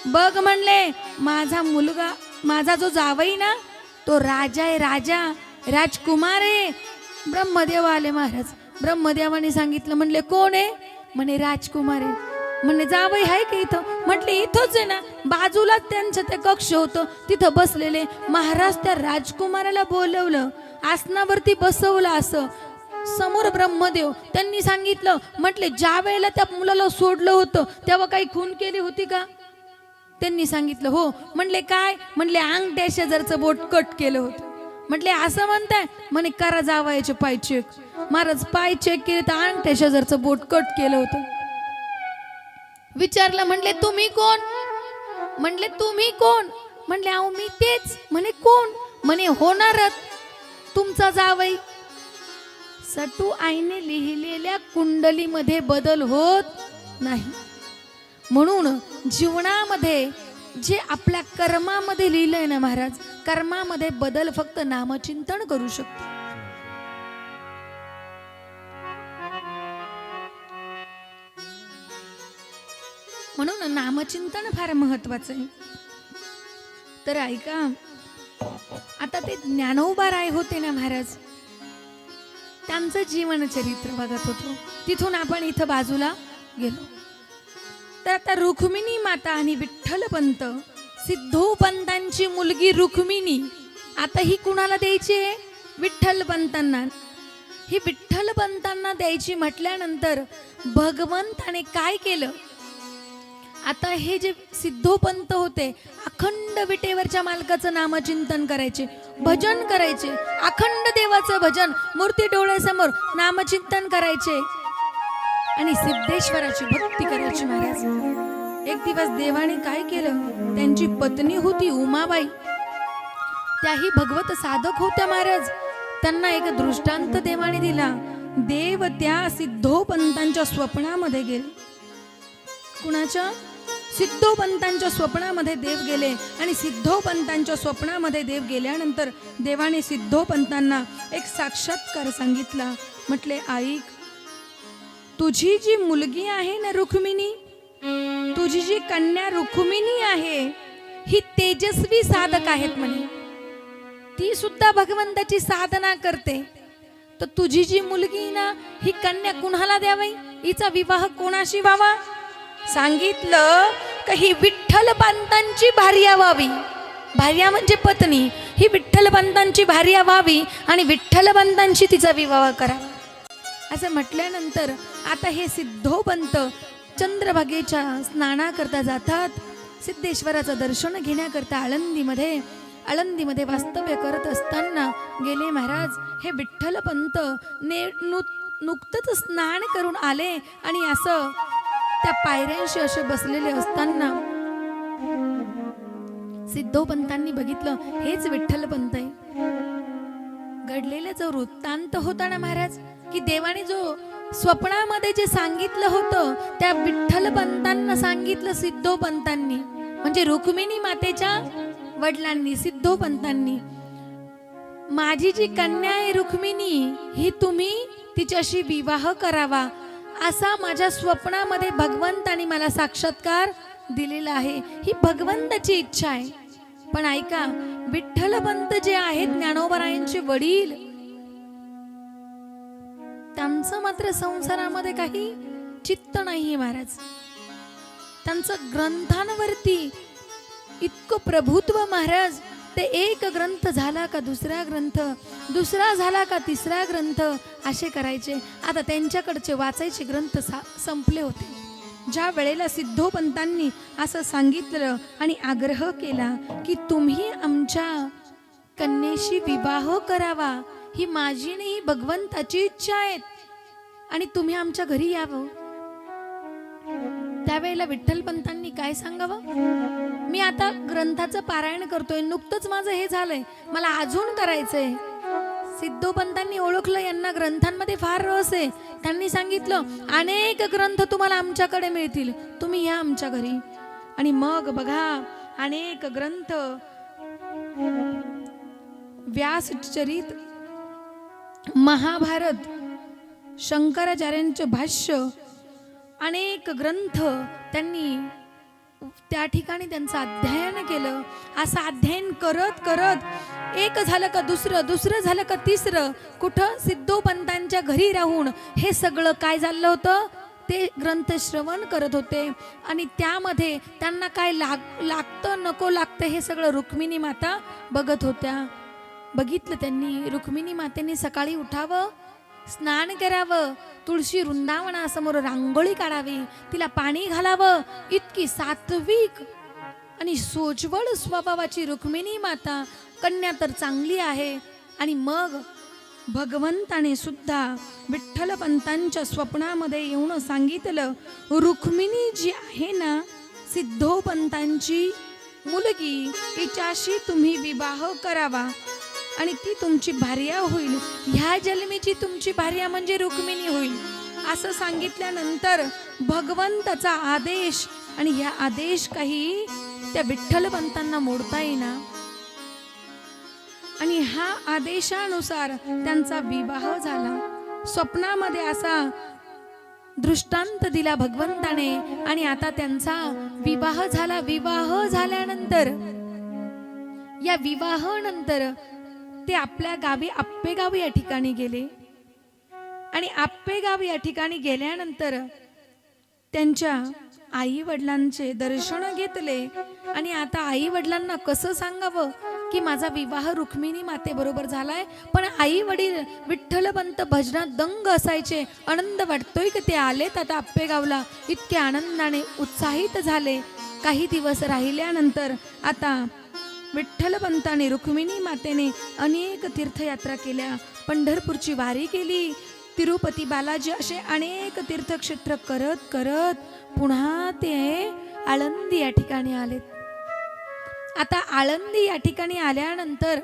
बघ म्हणले माझा मुलगा, माझा जो जावई ना तो राजा आहे, राजा, राजकुमार आहे. ब्रह्मदेव आले महाराज. ब्रह्मदेवाने सांगितलं, म्हणले कोण आहे, म्हणे राजकुमार आहे. म्हणे जावई आहे की इथं, म्हटले इथंच आहे ना, बाजूलाच त्यांचं ते कक्ष होतं, तिथं बसलेले. महाराज त्या राजकुमाराला बोलवलं, आसनावरती बसवलं. असं समोर ब्रह्मदेव, त्यांनी सांगितलं, म्हटले ज्या वेळेला त्या मुलाला सोडलं होतं तेव्हा काही खून केली होती का. त्यांनी सांगितलं हो. म्हणले काय, म्हणले अंगठ्या शेजारचं बोट कट केलं होतं. म्हटले असं म्हणताय, म्हणे करा जावयाचे पाय चेक. महाराज पाय चेक केले तर अंगठ्या शेजारचं बोट कट केलं होतं. विचारलं, म्हणले तुम्ही कोण, म्हणले तुम्ही कोण, म्हणले अहो मी तेच. म्हणे कोण, म्हणे होणारच तुमचा जावई. सटू आईने लिहिलेल्या कुंडलीमध्ये बदल होत नाही. म्हणून जीवनामध्ये जे आपल्या कर्मामध्ये लिहिलंय ना महाराज, कर्मामध्ये बदल फक्त नामचिंतन करू शकतो. म्हणून नामचिंतन फार महत्वाचं आहे. तर ऐका, आता ते ज्ञानोबा राय होते ना महाराज, त्यांचं जीवनचरित्र बघत होतो. तिथून आपण इथं बाजूला गेलो. तर आता रुक्मिणी माता आणि विठ्ठलपंत, सिद्धोपंतांची मुलगी रुक्मिणी, आता ही कुणाला द्यायची आहे, विठ्ठलपंतांना. ही विठ्ठलपंतांना द्यायची म्हटल्यानंतर भगवंताने काय केलं, आता हे जे सिद्धोपंत होते अखंड विटेवरच्या मालकाचं नामचिंतन करायचे, भजन करायचे, अखंड देवाचं भजन, मूर्ती डोळ्यासमोर नामचिंतन करायचे आणि सिद्धेश्वराची भक्ती करायची महाराज. एक दिवस देवाने काय केलं, त्यांची पत्नी होती उमाबाई, त्याही भगवत साधक होत्या महाराज. त्यांना एक दृष्टांत देवाने दिला. देव त्या सिद्धोपंतांच्या स्वप्नामध्ये गेले. कुणाच्या, सिद्धोपंतांच्या स्वप्नामध्ये देव गेले. आणि सिद्धोपंतांच्या स्वप्नामध्ये देव गेल्यानंतर देवाने सिद्धोपंतांना एक साक्षात्कार सांगितला. म्हटले ऐक, तुझी जी मुलगी आहे ना रुक्मिणी, तुझी जी कन्या रुक्मिणी आहे, ही तेजस्वी साधक आहेत म्हणे, ती सुद्धा भगवंताची साधना करते. तर तुझी जी मुलगी ना, ही कन्या कुणाला द्यावी, हिचा विवाह कोणाशी व्हावा. सांगितलं का ही विठ्ठलपंतांची भार्या व्हावी. भार्या म्हणजे पत्नी. ही विठ्ठलपंतांची भार्या व्हावी आणि विठ्ठलपंतांशी तिचा विवाह करावा. असं म्हटल्यानंतर आता हे सिद्धोपंत चंद्रभागेच्या स्नानाकरता जातात. सिद्धेश्वराचं दर्शन घेण्याकरता आळंदीमध्ये वास्तव्य करत असताना गेले महाराज. हे विठ्ठलपंत नुकतंच स्नान करून आले आणि असं त्या पायऱ्यांशी असे बसलेले असताना सिद्धोपंतांनी बघितलं, हेच विठ्ठलपंत आहे. घडलेला जो वृत्तांत होता ना महाराज, की देवाने जो स्वप्नामध्ये जे सांगितलं होतं त्या विठ्ठलपंतांना सांगितलं सिद्धोपंतांनी, म्हणजे रुक्मिणी मातेच्या वडिलांनी, सिद्धोपंतांनी. माझी जी कन्या आहे रुक्मिणी, ही तुम्ही तिच्याशी विवाह करावा असा माझ्या स्वप्नामध्ये भगवंतानी मला साक्षात्कार दिलेला आहे. ही भगवंताची इच्छा आहे. पण ऐका, विठ्ठलपंत जे आहेत ज्ञानोबारायांचे वडील, त्यांचं मात्र संसारामध्ये काही चित्त नाही महाराज. त्यांचं ग्रंथांवरती इतकं प्रभुत्व महाराज. ते एक ग्रंथ झाला का दुसरा ग्रंथ, दुसरा झाला का तिसरा ग्रंथ, असे करायचे. आता त्यांच्याकडचे वाचायचे ग्रंथ संपले होते. ज्या वेळेला सिद्धोपंतांनी असं सांगितलं आणि आग्रह केला की तुम्ही आमच्या कन्येशी विवाह करावा, ही माझी नाही भगवंताची इच्छा आहे आणि तुम्ही आमच्या घरी यावं, त्यावेळेला विठ्ठलपंतांनी काय सांगावं? मी आता ग्रंथाचं पारायण करतोय, नुकतंच माझं हे झालंय, मला अजून करायचंय. सिद्धोपंतांनी ओळखलं यांना ग्रंथांमध्ये फार रस आहे. त्यांनी सांगितलं अनेक ग्रंथ तुम्हाला आमच्याकडे मिळतील, तुम्ही या आमच्या घरी. आणि मग बघा अनेक ग्रंथ, व्यासचरित, महाभारत, शंकराचार्यांचे भाष्य, अनेक ग्रंथ त्यांनी त्या ठिकाणी त्यांचं अध्ययन केलं. असं अध्ययन करत करत एक झालं का दुसरं, दुसरं झालं का तिसरं, कुठं सिद्धोपंतांच्या घरी राहून हे सगळं काय झालं होतं, ते ग्रंथ श्रवण करत होते. आणि त्यामध्ये त्यांना काय लागतं नको लागतं हे सगळं रुक्मिणी माता बघत होत्या. बघितलं त्यांनी. रुक्मिणी मातेने सकाळी उठावं, स्नान करावं, तुळशी वृंदावनासमोर रांगोळी काढावी, तिला पाणी घालावं. इतकी सात्विक आणि सोज्वळ स्वभावाची रुक्मिणी माता, कन्या तर चांगली आहे. आणि मग भगवंताने सुद्धा विठ्ठलपंतांच्या स्वप्नामध्ये येऊन सांगितलं, रुक्मिणी जी आहे ना सिद्धोपंतांची मुलगी, हिच्याशी तुम्ही विवाह करावा आणि ती तुमची भार्या होईल. ह्या जन्मीची तुमची भार्या म्हणजे रुक्मिणी होईल. असं सांगितल्यानंतर भगवंताचा आदेश, आणि ह्या आदेश काही त्या विठ्ठलपंतांना मोडता येईना. आणि हा आदेशानुसार त्यांचा विवाह झाला. स्वप्नामध्ये असा दृष्टांत दिला भगवंताने आणि आता त्यांचा विवाह झाला. विवाह झाल्यानंतर, या विवाहानंतर ते आपल्या गावी आप्पेगाव या ठिकाणी गेले. आणि आप्पेगाव या ठिकाणी गेल्यानंतर त्यांच्या आई वडिलांचे दर्शन घेतले. आणि आता आई वडिलांना कसं सांगावं की माझा विवाह रुक्मिणी मातेबरोबर झालाय. पण आई वडील विठ्ठलपंत भजनात दंग असायचे. आनंद वाटतोय की ते आलेत आता आप्पेगावला. इतके आनंदाने उत्साहित झाले. काही दिवस राहिल्यानंतर आता विठ्ठलपंताने, रुक्मिणी मातेने अनेक तीर्थयात्रा केल्या. पंढरपूरची वारी केली, तिरुपती बालाजी, असे अनेक तीर्थक्षेत्र करत करत पुन्हा ते आळंदी या ठिकाणी आलेत. आता आळंदी या ठिकाणी आल्यानंतर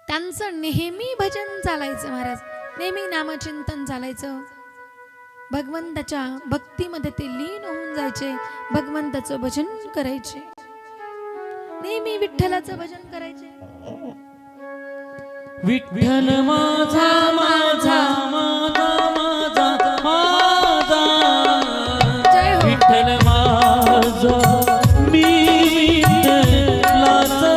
त्यांचं नेहमी भजन चालायचं महाराज, नेहमी नामचिंतन चालायचं. भगवंताच्या भक्तीमध्ये ते लीन होऊन जायचे, भगवंताचं भजन करायचे, नेहमी विठ्ठलाचं भजन करायचे. विठ्ठल माझा माझा माझा माझा माझा, जय हो. विठ्ठल माझा मी विठ्ठलाचा,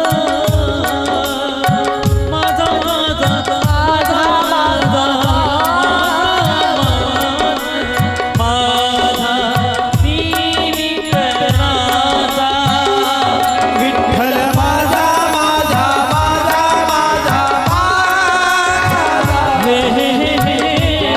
माझा माझा माझा माझा माझा मी विठ्ठलाचा, विठ्ठल माझा माझा माझा माझा हे हे हे हे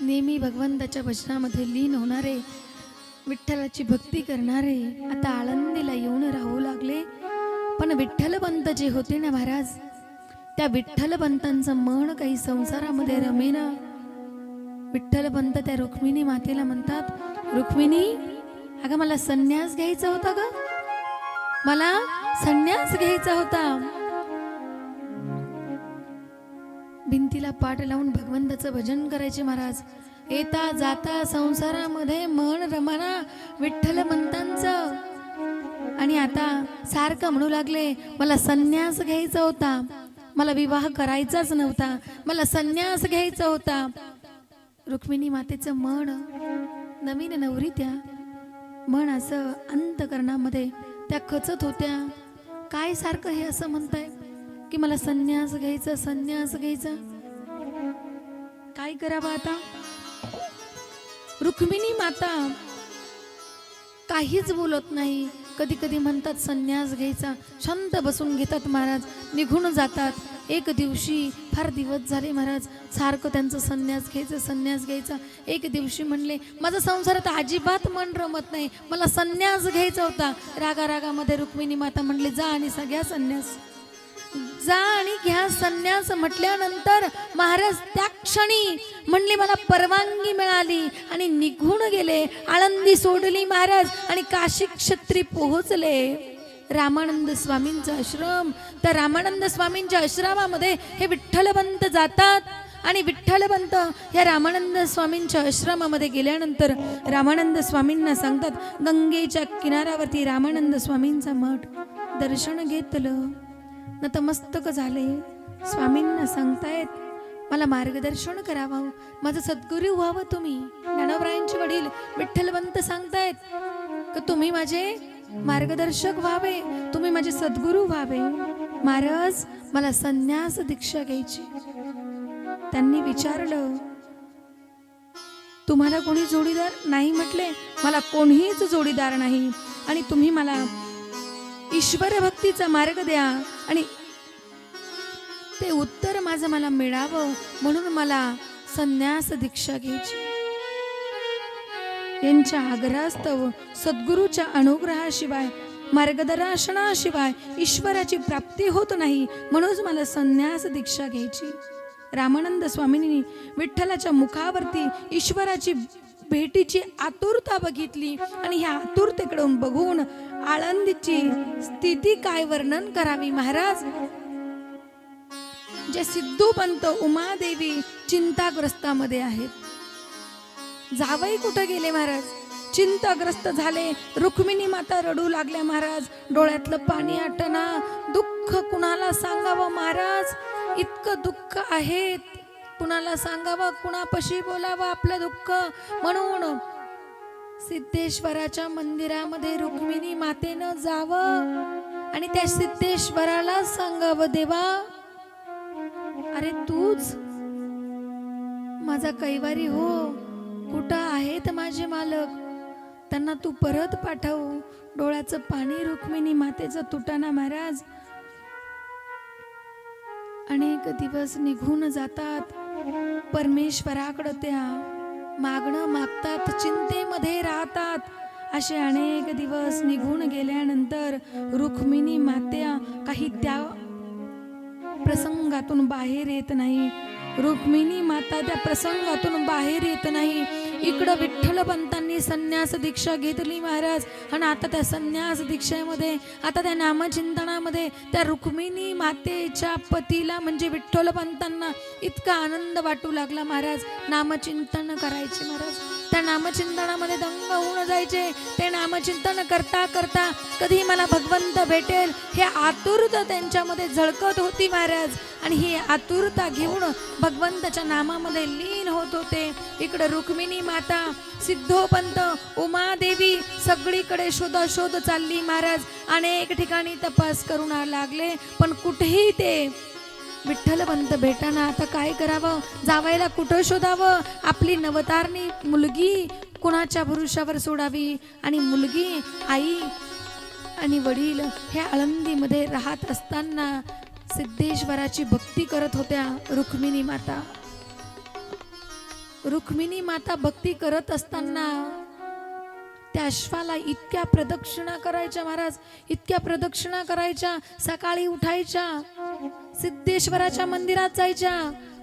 नेहमी भगवंताच्या भजनामध्ये लीन होणारे, विठ्ठलाची भक्ती करणारे आता आळंदीला येऊन राहू लागले. पण विठ्ठलपंत जे होते ना महाराज, त्या विठ्ठलपंतांचं मन काही संसारामध्ये रमेना. विठ्ठलपंत त्या रुक्मिणी मातेला म्हणतात, रुक्मिणी अगं मला संन्यास घ्यायचा होता ग, मला संन्यास घ्यायचा होता. भिंतीला पाठ लावून भगवंताचं भजन करायचे महाराज. येता जाता संसारामध्ये मन रमाना विठ्ठलपंतांचं. आणि आता सारखं म्हणू लागले, मला संन्यास घ्यायचा होता, मला विवाह करायचाच नव्हता, मला संन्यास घ्यायचा होता. रुक्मिणी मातेचं मन, नवीन नवरी त्या मन असं अंतकरणामध्ये त्या खचत होत्या. काय सारखं हे असं म्हणताय की मला संन्यास घ्यायचा, संन्यास घ्यायचा. काय करावं आता. रुक्मिणी माता काहीच बोलत नाही. कधी कधी म्हणतात संन्यास घ्यायचा, शांत बसून घेतात महाराज, निघून जातात. एक दिवशी फार दिवस झाले महाराज, सारखं त्यांचं संन्यास घ्यायचं, संन्यास घ्यायचा. एक दिवशी म्हणले, माझा संसारात अजिबात मन रमत नाही, मला संन्यास घ्यायचा होता. रागारागामध्ये रुक्मिणी माता म्हणले, जा आणि घ्या संन्यास, जा आणि घ्या संन्यास. म्हटल्यानंतर महाराज त्या क्षणी म्हणले, मला परवानगी मिळाली आणि निघून गेले. आळंदी सोडली महाराज आणि काशी क्षेत्री पोहोचले. रामानंद स्वामींचा आश्रम, त्या रामानंद स्वामींच्या आश्रमामध्ये हे विठ्ठलपंत जातात. आणि विठ्ठलपंत या रामानंद स्वामींच्या आश्रमामध्ये गेल्यानंतर रामानंद स्वामींना सांगतात, गंगेच्या किनाऱ्यावरती रामानंद स्वामींचा मठ. दर्शन घेतलं, नतमस्तक झाले. स्वामींना सांगतायत, मला मार्गदर्शन करावं, माझं सद्गुरू व्हावं तुम्ही. ज्ञानोबरायांचे वडील विठ्ठलपंत सांगतायत की तुम्ही माझे मार्गदर्शक व्हावे, तुम्ही माझे सद्गुरू व्हावे. महाराज मला संन्यास दीक्षा घ्यायची. त्यांनी विचारलं, तुम्हाला कोणी जोडीदार नाही? म्हटले, मला कोणीच जोडीदार नाही आणि तुम्ही मला ईश्वर भक्तीचा मार्ग द्या आणि ते उत्तर माझं मला मिळावं, म्हणून मला संन्यास दीक्षा घ्यायची. यांच्या आग्रहास्तव सद्गुरूच्या अनुग्रहाशिवाय, मार्गदर्शनाशिवाय ईश्वराची प्राप्ती होत नाही, म्हणूनच मला संन्यास दीक्षा घ्यायची. रामानंद स्वामींनी विठ्ठलाच्या मुखावरती ईश्वराची भेटीची आतुरता बघितली आणि ह्या आतुरतेकडून बघून आळंदीची स्थिती काय वर्णन करावी महाराज. जे सिद्धूपंत उमादेवी चिंताग्रस्तामध्ये आहेत. जावई कुठे गेले महाराज? चिंताग्रस्त झाले. रुक्मिणी माता रडू लागल्या महाराज, डोळ्यातलं पाणी आटना. दुःख कुणाला सांगावं महाराज, इतकं दुःख आहे, कुणाला सांगावं, कुणापाशी बोलावं आपलं दुःख. म्हणून सिद्धेश्वराच्या मंदिरामध्ये रुक्मिणी मातेनं जावं आणि त्या सिद्धेश्वराला सांगावं, देवा अरे तूच माझा कैवारी हो, कुठं आहेत माझे मालक, त्यांना तू परत पाठव. डोळ्याचं पाणी रुक्मिणी मातेचं तुटाना महाराज. अनेक दिवस निघून जातात. परमेश्वराकडं त्या मागणं मागतात, चिंतेमध्ये राहतात. असे अनेक दिवस निघून गेल्यानंतर रुक्मिणी मात्या काही त्या प्रसंगातून बाहेर येत नाही. रुक्मिणी माता त्या प्रसंगातून बाहेर येत नाही. इकडं विठ्ठलपंतांनी संन्यास दीक्षा घेतली महाराज आणि आता त्या संन्यास दीक्षेमध्ये, आता त्या नामचिंतनामध्ये त्या रुक्मिणी मातेच्या पतीला म्हणजे विठ्ठलपंतांना इतका आनंद वाटू लागला महाराज. नामचिंतन करायचे महाराज, त्या नामचिंतनामध्ये दंग होऊन जायचे. ते नामचिंतन करता करता कधी मला भगवंत भेटेल हे आतुरता त्यांच्यामध्ये झळकत होती महाराज. आणि ही आतुरता घेऊन भगवंताच्या नामामध्ये लीन होत होते. इकडे रुक्मिणी माता, सिद्धोपंत, उमादेवी सगळीकडे शोध चालली महाराज. अनेक ठिकाणी तपास करून लागले पण कुठेही ते विठ्ठलपंत भेटाना. आता काय करावं, जावायला कुठं शोधावं? आपली नवतारणी मुलगी कुणाच्या भरोशावर सोडावी? आणि मुलगी, आई आणि वडील हे आळंदीमध्ये राहत असताना सिद्धेश्वराची भक्ती करत होत्या रुक्मिणी माता. रुक्मिणी माता भक्ती करत असताना त्या अश्वाला इतक्या प्रदक्षिणा करायच्या महाराज, इतक्या प्रदक्षिणा करायच्या. सकाळी उठायच्या, सिद्धेश्वराच्या मंदिरात जायच्या,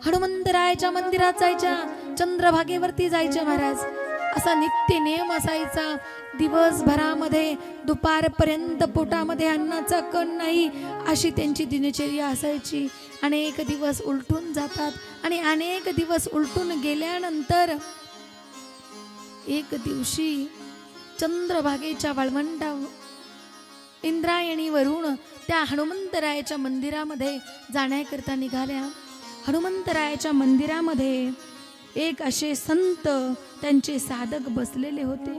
हनुमंतरायाच्या मंदिरात जायच्या, चंद्रभागेवरती जायच्या महाराज. असा नित्य नियम असायचा. दिवसभरामध्ये दुपारपर्यंत पोटामध्ये अन्नाचा कण नाही अशी त्यांची दिनचर्या असायची. अनेक दिवस उलटून जातात आणि अनेक दिवस उलटून गेल्यानंतर एक दिवशी चंद्रभागेच्या वाळवंटा इंद्रायणीवरून त्या हनुमंतरायाच्या मंदिरामध्ये जाण्याकरता निघाल्या. हनुमंतरायाच्या मंदिरामध्ये एक असे संत त्यांचे साधक बसलेले होते.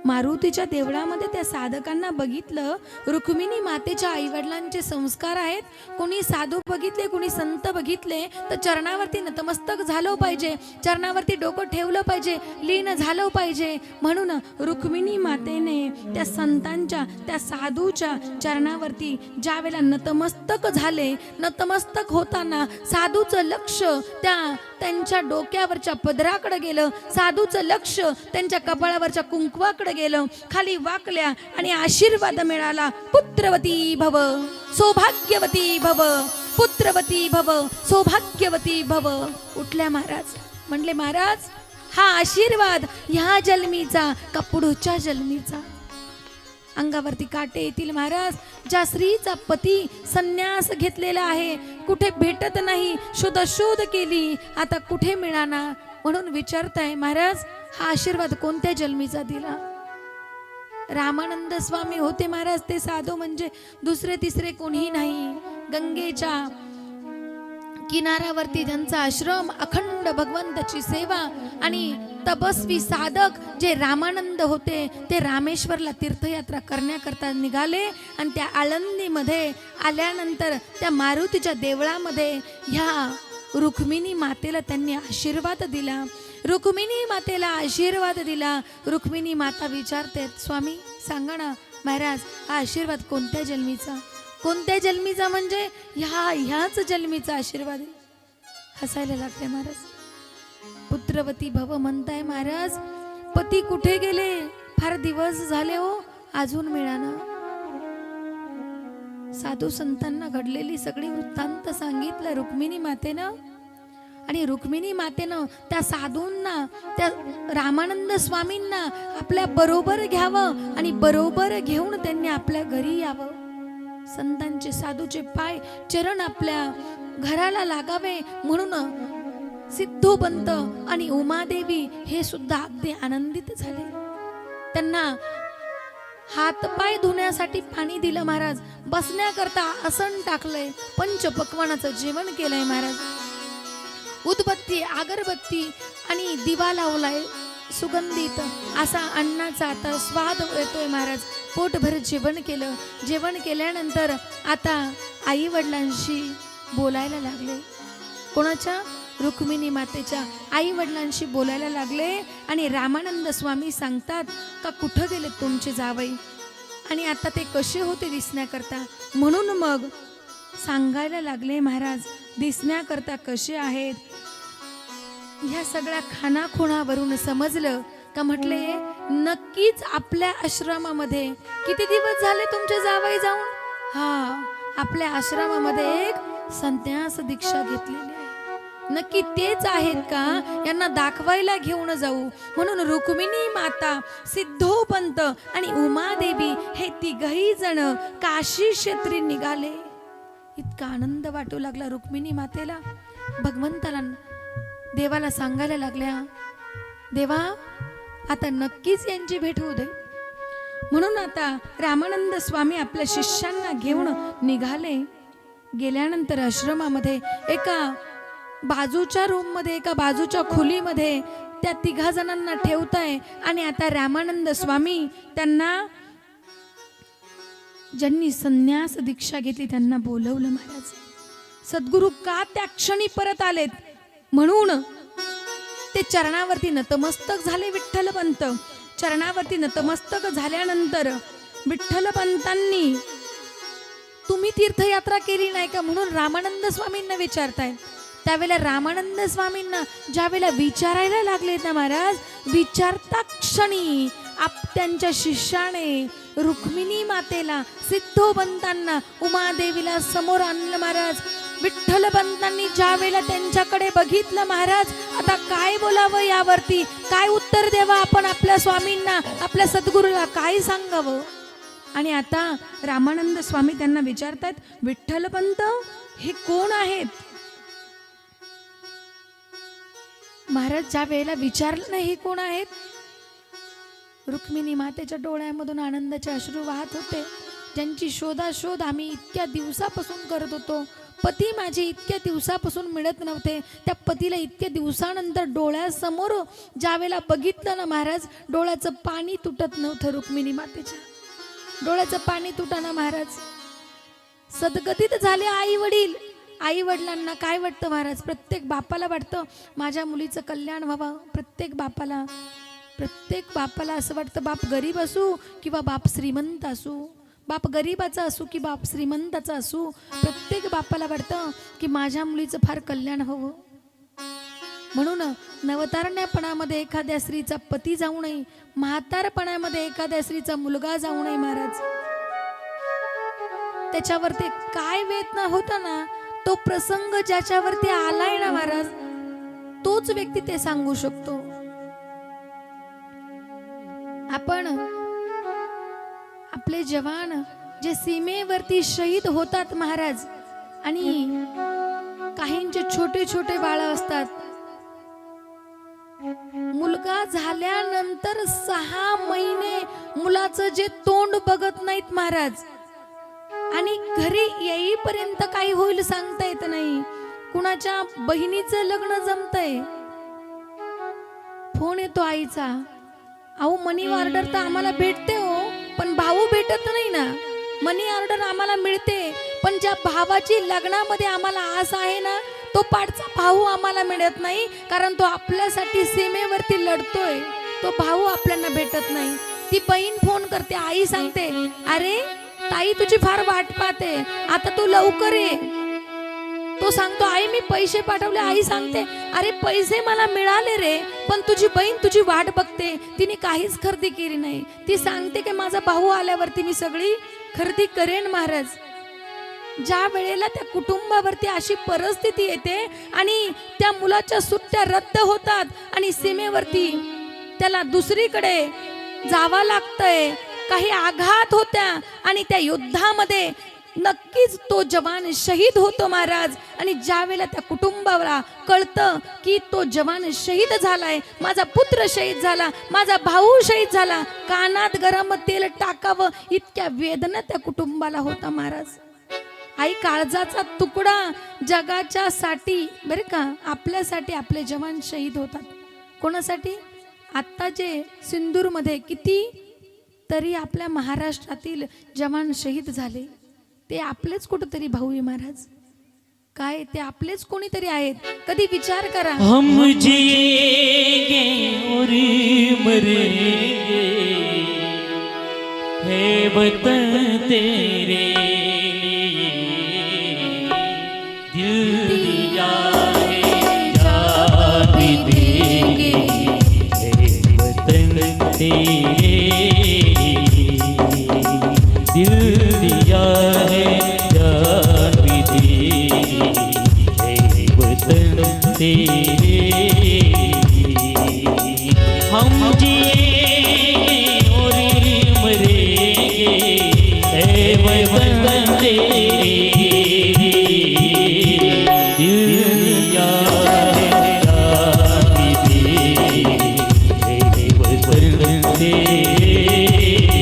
मारुतीच्या देवळामध्ये त्या साधकांना बघितलं. रुक्मिणी मातेच्या आईवडिलांचे संस्कार आहेत. कोणी साधू बघितले, कोणी संत बघितले तर चरणावरती नतमस्तक झालं पाहिजे, चरणावरती डोकं ठेवलं पाहिजे, लीन झालं पाहिजे. म्हणून रुक्मिणी मातेने त्या संतांच्या, त्या साधूच्या चरणावरती ज्या वेळेला नतमस्तक झाले, नतमस्तक होताना साधूचं लक्ष त्यांच्या डोक्यावरच्या पदराकडे गेलं, साधूचं लक्ष त्यांच्या कपाळावरच्या कुंकवाकडे गेलं. खाली वाकल्या आणि आशीर्वाद मिळाला. पुत्रवती भव, सौभाग्यवती भव, पुत्रवती भव, सौभाग्यवती भव. उठल्या महाराज. म्हणले महाराज, हा आशीर्वाद ह्या जन्मीचा का पुढच्या जन्मीचा? अंगावरती काटे येतील महाराज. ज्या स्त्रीचा पती संन्यास घेतलेला आहे, कुठे भेटत नाही, शोध केली, आता कुठे मिळाना, म्हणून विचारताय महाराज, हा आशीर्वाद कोणत्या जन्मीचा दिला? रामानंद स्वामी होते महाराज. ते साधू म्हणजे दुसरे तिसरे कोणीही नाही. गंगेच्या किनाऱ्यावरती त्यांचा आश्रम, अखंड भगवंताची सेवा. आणि तपस्वी साधक जे रामानंद होते ते रामेश्वरला तीर्थयात्रा करण्याकरता निघाले. आणि त्या आळंदीमध्ये आल्यानंतर त्या मारुतीच्या देवळामध्ये ह्या रुक्मिणी मातेला त्यांनी आशीर्वाद दिला. रुक्मिणी मातेला आशीर्वाद दिला. रुक्मिणी माता विचारते, स्वामी सांगा ना महाराज, हा आशीर्वाद कोणत्या जन्मीचा? कोणत्या जन्मीचा म्हणजे ह्याच जन्मीचा आशीर्वाद आहे. हसायला लागले महाराज. पुत्रवती भव म्हणताय महाराज, पती कुठे गेले? फार दिवस झाले हो, अजून मिळाना. साधू संतांना घडलेली सगळी वृत्तांत सांगितलं रुक्मिणी मातेनं. आणि रुक्मिणी मातेनं त्या साधूंना, त्या रामानंद स्वामींना आपल्या बरोबर घ्यावं आणि बरोबर घेऊन त्यांनी आपल्या घरी यावं. संतांचे, साधूचे पाय, चरण आपल्या घराला लागावे म्हणून सिद्धोपंत आणि उमादेवी हे सुद्धा अगदी आनंदित झाले. त्यांना हातपाय धुण्यासाठी पाणी दिलं महाराज. बसण्याकरता आसन टाकलंय. पंचपक्वानाचं जेवण केलंय महाराज. उदबत्ती, अगरबत्ती आणि दिवा लावलाय सुगंधित असा अन्नाचा आता स्वाद येतोय महाराज. पोटभर जेवण केलं. जेवण केल्यानंतर आता आई वडिलांशी बोलायला लागले. कोणाच्या? रुक्मिणी मातेच्या आई वडिलांशी बोलायला लागले. आणि रामानंद स्वामी सांगतात का कुठं गेले तुमचे जावई आणि आता ते कसे होते दिसण्याकरता? म्हणून मग सांगायला लागले महाराज, दिसण्याकरता कसे आहेत. ह्या सगळ्या खानाखुणावरून समजलं का म्हटले नक्कीच आपल्या आश्रमामध्ये किती दिवस झाले तुमचे जावई जाऊन? हा, आपल्या आश्रमामध्ये एक संन्यास दीक्षा घेतलेली आहे. नक्की तेच आहेत का? यांना दाखवायला घेऊन जाऊ. म्हणून रुक्मिणी माता, सिद्धोपंत आणि उमादेवी हे तिघही जण काशी क्षेत्री निघाले. इतका आनंद वाटू लागला रुक्मिणी मातेला. भगवंताला, देवाला सांगायला लागल्या, देवा आता नक्कीच यांची भेट होऊ दे. म्हणून आता रामानंद स्वामी आपल्या शिष्यांना घेऊन निघाले. गेल्यानंतर आश्रमामध्ये एका बाजूच्या रूम मध्ये, एका बाजूच्या खोलीमध्ये त्या तिघा जणांना ठेवताय. आणि आता रामानंद स्वामी त्यांना, ज्यांनी संन्यास दीक्षा घेतली त्यांना बोलवलं महाराज. सद्गुरु का त्या क्षणी परत आलेत म्हणून ते चरणावरती नतमस्तक झाले. विठ्ठलपंत चरणावरती नतमस्तक झाल्यानंतर विठ्ठलपंतांनी, तुम्ही तीर्थयात्रा केली नाही का म्हणून रामानंद स्वामींना विचारताय. त्यावेळेला रामानंद स्वामींना ज्यावेळेला विचारायला लागलेत ना महाराज, विचारता क्षणी त्यांच्या शिष्याने रुक्मिणी मातेला, सिद्धोबंतांना, उमादेवीला समोर आणलं महाराज. विठ्ठलबंतांनी ज्या वेळेला त्यांच्याकडे बघितलं महाराज, आता काय बोलावं यावरती, काय उत्तर द्यावं आपण आपल्या स्वामींना, आपल्या सद्गुरूला काय सांगावं. आणि आता रामानंद स्वामी त्यांना विचारतात, विठ्ठलबंत हे कोण आहेत. महाराज ज्या वेळेला विचारलं नाही हे कोण आहेत, रुक्मिणी मातेच्या डोळ्यामधून आनंदाचे अश्रू वाहत होते. ज्यांची शोधाशोध आम्ही इतक्या दिवसापासून करत होतो, पती माझे इतक्या दिवसापासून मिळत नव्हते, त्या पतीला इतक्या दिवसानंतर डोळ्यासमोर ज्यावेळेला बघितलं ना महाराज, डोळ्याचं पाणी तुटत नव्हतं. रुक्मिणी मातेच्या डोळ्याचं पाणी तुटाना महाराज. सदगतीत झाले आई वडील. आई वडिलांना काय वाटतं महाराज, प्रत्येक बापाला वाटतं माझ्या मुलीचं कल्याण व्हावं. प्रत्येक बापाला असं वाटतं, बाप गरीब असू किंवा बाप श्रीमंत असू, बाप गरीबाचा असू की बाप श्रीमंताचा असू, प्रत्येक बापाला वाटतं की माझ्या मुलीचं फार कल्याण हवं. म्हणून नवतारण्यापणामध्ये एखाद्या स्त्रीचा पती जाऊ नये, म्हातारपणामध्ये एखाद्या स्त्रीचा मुलगा जाऊ नये महाराज. त्याच्यावरती काय वेदना होता ना, तो प्रसंग ज्याच्यावरती आलाय ना महाराज, तोच व्यक्ती ते सांगू शकतो. आपण आपले जवान जे सीमेवरती शहीद होतात महाराज, आणि काहींचे छोटे छोटे बाळ असतात, मुलगा झाल्यानंतर 6 महिने मुलाचं जे तोंड बघत नाहीत महाराज, आणि घरी येईपर्यंत काही होईल सांगता येत नाही. कुणाच्या बहिणीचं लग्न जमतंय, फोन येतो आईचा, अहो मनी ऑर्डर तर आम्हाला भेटते हो, पण भाऊ भेटत नाही ना. मनी ऑर्डर आम्हाला मिळते, पण ज्या भावाची लग्नामध्ये आम्हाला आस आहे ना, तो पाठचा भाऊ आम्हाला मिळत नाही, कारण तो आपल्यासाठी सीमेवरती लढतोय. तो भाऊ आपल्याला भेटत नाही. ती बहीण फोन करते, आई सांगते, अरे ताई तुझी फार वाट पाहते, आता तू लवकर ये. तो सांगतो, आई मी पैसे पाठवले. आई सांगते, अरे पैसे मला मिळाले रे, पण तुझी बहीण तुझी वाट बघते, तिने काहीच खरेदी केली नाही. ती सांगते की माझा भाऊ आल्यावरती मी सगळी खरेदी करेन महाराज. ज्या वेळेला त्या कुटुंबावरती अशी परिस्थिती येते आणि त्या मुलाच्या सुट्ट्या रद्द होतात आणि सीमेवरती त्याला दुसरीकडे जावं लागतंय, काही आघात होत्या आणि त्या युद्धामध्ये नक्कीच तो जवान शहीद होतो महाराज. आणि ज्या वेळेला त्या कुटुंबाला कळतं की तो जवान शहीद झालाय, माझा पुत्र शहीद झाला, माझा भाऊ शहीद झाला, कानात गरम तेल टाकावं इतक्या वेदना त्या कुटुंबाला होता महाराज. आई काळजाचा तुकडा जगाच्या साठी बरे का, आपल्यासाठी आपले जवान शहीद होतात. कोणासाठी? आता जे सिंदूरमध्ये किती तरी आपल्या महाराष्ट्रातील जवान शहीद झाले, ते आपलेच कुठेतरी भाऊ आहे महाराज. काय ते आपलेच कोणीतरी आहेत. कधी विचार करा, हम जिएंगे और मरेंगे, है वतन तेरे लिए, दिल दिया है जान भी देंगे, है वतन तेरे लिए, दिल दिया है जान भी देंगे, है वतन तेरे लिए। हम जिए और मरेंगे, है वतन तेरे लिए, दिल दिया है जान भी देंगे, है वतन तेरे लिए।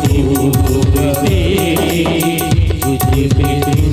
डूबते तुझ पे दिल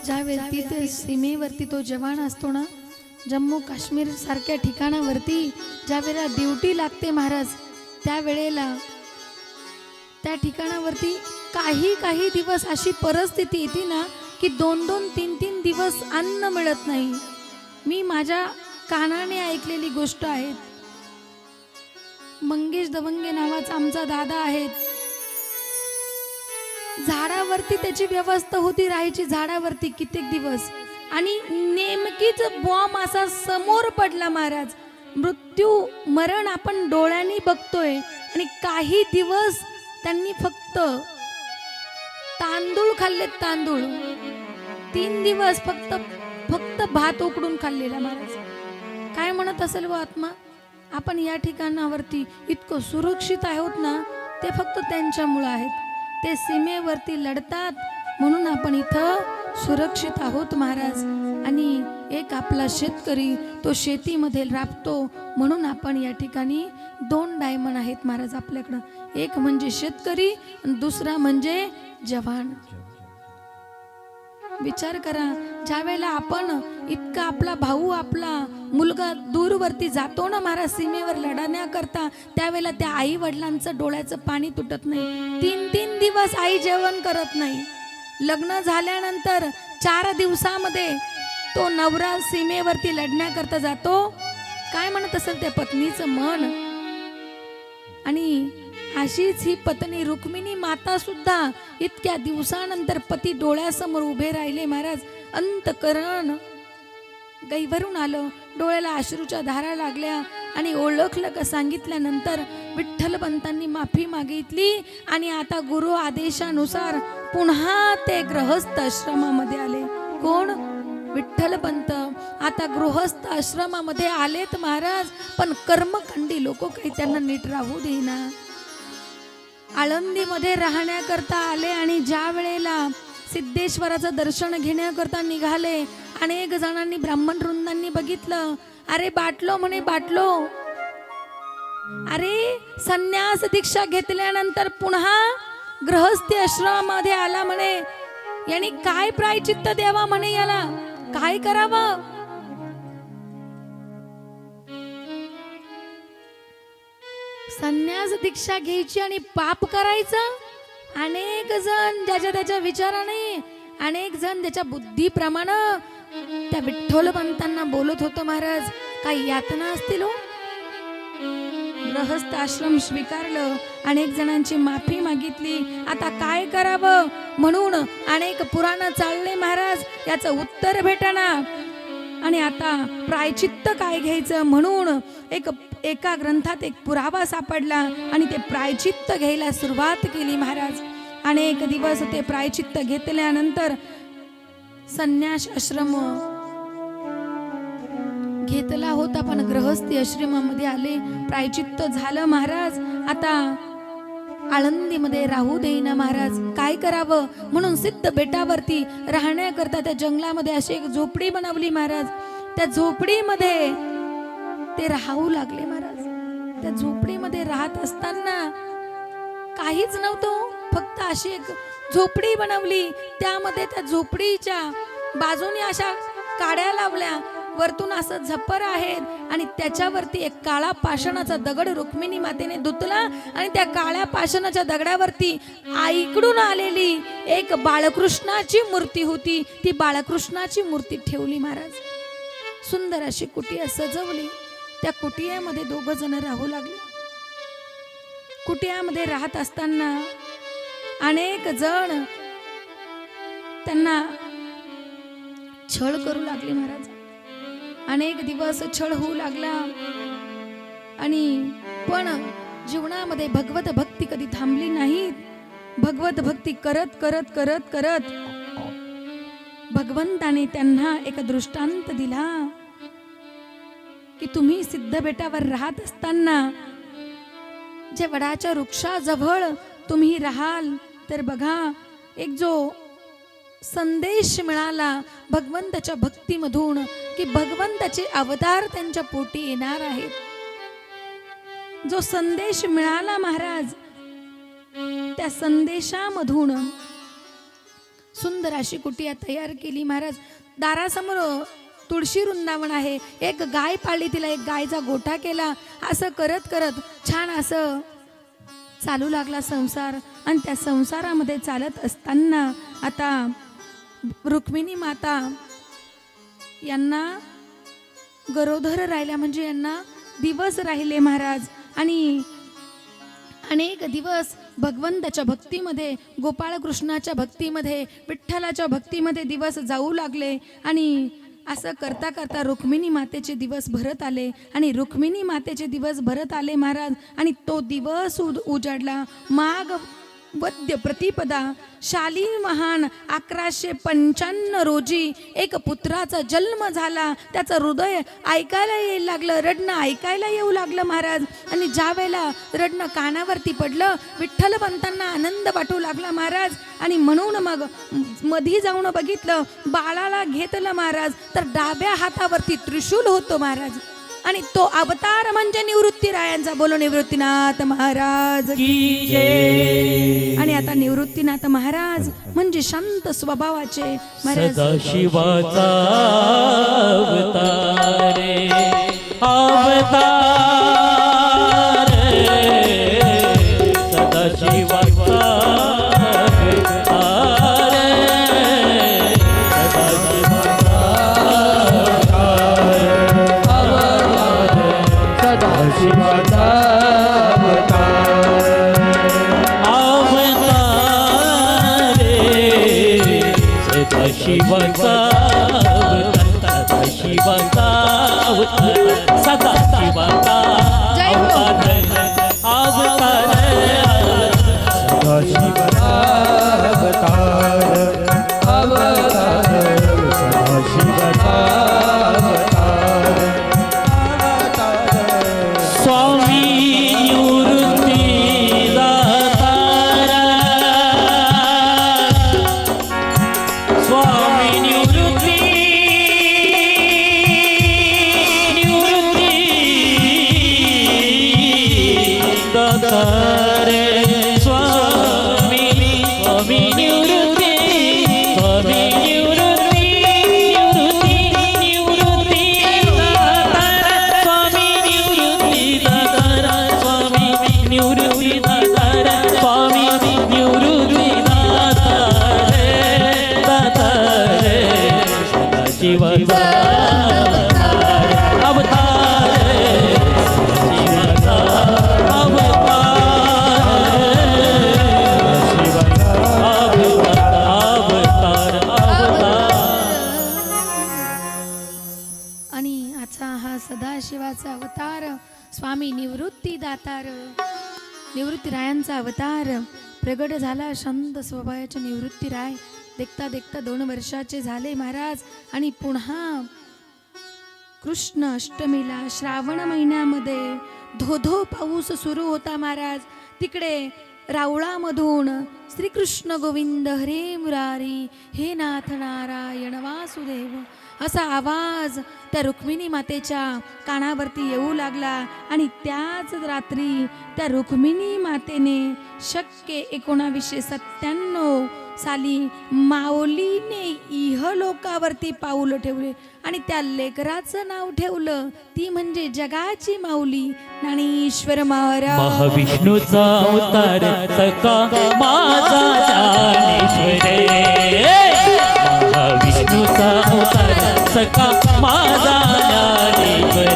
ज्यावेळी ते सीमेवरती तो जवान असतो ना, जम्मू काश्मीर सारख्या ठिकाणावरती ज्या वेळेला ड्युटी लागते महाराज, त्यावेळेला त्या ठिकाणावरती काही दिवस अशी परिस्थिती येते ना की 2-2, 3-3 दिवस अन्न मिळत नाही. मी माझ्या कानाने ऐकलेली गोष्ट आहे. मंगेश दवंगे नावाचा आमचा दादा आहेत, झाडावरती त्याची व्यवस्था होती राहायची, झाडावरती कित्येक दिवस, आणि नेमकीच बॉम्ब असा समोर पडला महाराज. मृत्यू मरण आपण डोळ्यांनी बघतोय, आणि काही दिवस त्यांनी फक्त तांदूळ खाल्लेत, तांदूळ 3 दिवस फक्त भात उकडून खाल्लेला महाराज. काय म्हणत असेल व आत्मा, आपण या ठिकाणावरती इतकं सुरक्षित आहोत ना, ते फक्त त्यांच्यामुळे आहेत. ते सीमेवरती लढतात म्हणून आपण इथं सुरक्षित आहोत महाराज. आणि एक आपला शेतकरी तो शेतीमध्ये राबतो म्हणून आपण या ठिकाणी 2 डायमंड आहेत महाराज आपल्याकडं. एक म्हणजे शेतकरी आणि दुसरा म्हणजे जवान. विचार करा, ज्या वेळेला आपण इतका आपला भाऊ आपला मुलगा दूरवरती जातो ना महाराज सीमेवर लढण्याकरता, त्यावेळेला त्या आई वडिलांचं डोळ्याचं पाणी तुटत नाही. 3-3 दिवस आई जेवण करत नाही. लग्न झाल्यानंतर 4 दिवसामध्ये तो नवरा सीमेवरती लढण्याकरता जातो. काय म्हणत असेल त्या पत्नीचं मन. आणि अशीच ही पत्नी रुक्मिणी माता सुद्धा इतक्या दिवसानंतर पती डोळ्यासमोर उभे राहिले महाराज. अंतकरण गैभरून आलं, डोळ्याला अश्रूच्या धारा लागल्या, आणि ओळखलं का सांगितल्यानंतर विठ्ठलपंतांनी माफी मागितली. आणि आता गुरु आदेशानुसार पुन्हा ते गृहस्थ आश्रमामध्ये आले. कोण? विठ्ठलपंत. आता गृहस्थ आश्रमामध्ये आलेत महाराज, पण कर्मकांडी लोक काही त्यांना नीट राहू देईना. आळंदीमध्ये राहण्याकरता आले, आणि ज्या वेळेला सिद्धेश्वराचं दर्शन घेण्याकरता निघाले, अनेक जणांनी ब्राह्मण वृंदांनी बघितलं. अरे बाटलो म्हणे, बाटलो. अरे संन्यास दीक्षा घेतल्यानंतर पुन्हा गृहस्थी आश्रमामध्ये आला म्हणे. याने काय प्रायचित्त द्यावा म्हणे, याला काय करावं. संन्यास दीक्षा घ्यायची आणि पाप करायचं. अनेक जण ज्याच्या त्याच्या विचाराने, अनेक जण त्याच्या बुद्धीप्रमाणे त्या विठ्ठलपंतांना बोलत होतं महाराज. काही यातना असतील हो. गृहस्थ आश्रम स्वीकारलं, अनेक जणांची माफी मागितली. आता काय करावं म्हणून अनेक पुराण चालले महाराज, याचं उत्तर भेटना. आणि आता प्रायचित्त काय घ्यायचं म्हणून एका ग्रंथात एक पुरावा सापडला, आणि ते प्रायचित्त घ्यायला सुरुवात केली महाराज. अनेक दिवस ते प्रायचित्त घेतल्यानंतर संन्यास आश्रम घेतला होता, पण गृहस्थी आश्रमामध्ये आले. प्रायचित्त झालं महाराज. आता आळंदीमध्ये राहू देईना महाराज. काय करावं म्हणून सिद्ध बेटावरती राहण्याकरता त्या जंगलामध्ये अशी एक झोपडी बनवली महाराज. त्या झोपडीमध्ये ते राहू लागले महाराज. त्या झोपडीमध्ये राहत असताना काहीच नव्हतं, फक्त अशी एक झोपडी बनवली. त्यामध्ये त्या झोपडीच्या बाजूने अशा काड्या लावल्या, वरतून असं झप्पर आहेत, आणि त्याच्यावरती एक काळा पाषाणाचा दगड रुक्मिणी मातेने धुतला, आणि त्या काळ्या पाषाणाच्या दगडावरती आईकडून आलेली एक बाळकृष्णाची मूर्ती होती. ती बाळकृष्णाची मूर्ती ठेवली महाराज. सुंदर अशी कुटिया सजवली. त्या कुटियामध्ये 2 जण राहू लागले. कुटियामध्ये राहत असताना अनेक जण त्यांना छळ करू लागले महाराज. अनेक दिवस छळ होऊ लागला आणि पण जीवनामध्ये भगवत भक्ती कधी थांबली नाही. भगवत भक्ती करत करत करत करत भगवंताने त्यांना एक दृष्टांत दिला की तुम्ही सिद्ध बेटावर राहत असताना जे वडाच्या वृक्षाजवळ तुम्ही राहाल तर बघा एक जो संदेश मिळाला भगवंताच्या भक्तीमधून की भगवंताचे अवतार त्यांच्या पोटी येणार आहेत. जो संदेश मिळाला महाराज त्या संदेशामधून सुंदर अशी कुटिया तयार केली महाराज. दारासमोर तुळशी वृंदावन आहे. एक गाय पाळली, तिला एक गायचा गोठा केला. असं करत करत छान असं चालू लागला संसार. आणि त्या संसारामध्ये चालत असताना आता रुक्मिणी माता यांना गरोदर राहिल्या, म्हणजे यांना दिवस राहिले महाराज. आणि अनेक दिवस भगवंताच्या भक्तीमध्ये, गोपाळ कृष्णाच्या भक्तीमध्ये, विठ्ठलाच्या भक्तीमध्ये दिवस जाऊ लागले. आणि असं करता करता रुक्मिणी मातेचे दिवस भरत आले. आणि रुक्मिणी मातेचे दिवस भरत आले महाराज. आणि तो दिवस उजाडला माघ वद्य प्रतिपदा शालीन महान 1195 रोजी एक पुत्राचा जन्म झाला. त्याचं हृदय ऐकायला येऊ लागलं, रडणं ऐकायला येऊ लागलं महाराज. आणि ज्या वेळेला रडणं कानावरती पडलं विठ्ठलपंतांना आनंद वाटू लागला महाराज. आणि म्हणून मग मधी जाऊन बघितलं, बाळाला घेतलं महाराज तर डाव्या हातावरती त्रिशूल होतो महाराज. आणि तो अवतार म्हणजे निवृत्तीरायांचा. बोलो निवृत्तीनाथ महाराज की जय. आणि आता निवृत्तीनाथ महाराज म्हणजे शांत स्वभावाचे महाराज. सदाशिवाचा अवतारे अवतार सदाशिवाचा शिवाचा शिवाचा सदा शिवाचा अवतार अवतार शिवाचा अवतार अवतार शिवाचा स्वामी निवृत्ती दातारा स्वामी निवृत्ती दातारे स्वामी स्वामी निवृत्ती स्वामी निवृत्ती निवृत्ती दातारा स्वामी निवृत्ती दातारा स्वामी निवृत्ती दातारा स्वामी निवृत्ती दातारे दातारे शिवाचा अवतार शिवाचा आणि आजचा हा सदाशिवाचा अवतार स्वामी निवृत्ती दातार निवृत्तीरायांचा अवतार प्रगट झाला. शांत स्वभावाचे निवृत्तीराय देखता देखता 2 वर्षाचे झाले महाराज. आणि पुन्हा कृष्ण अष्टमीला श्रावण महिन्यामध्ये धोधो पाऊस सुरू होता महाराज. तिकडे रावळामधून श्रीकृष्ण गोविंद हरे मुरारी हे नाथ नारायण वासुदेव असा आवाज त्या रुक्मिणी मातेच्या कानावरती येऊ लागला. आणि त्याच रात्री त्या रुक्मिणी मातेने शक्य 1997 साली माऊलीने इहलोकावरती पाऊल ठेवले. आणि त्या लेकराचं नाव ठेवलं ती म्हणजे जगाची माऊली ज्ञानेश्वर महाराज. महाविष्णूचा अवतार सका माझा ज्ञानेश्वर महाविष्णूचा अवतार सका माझा ज्ञानेश्वर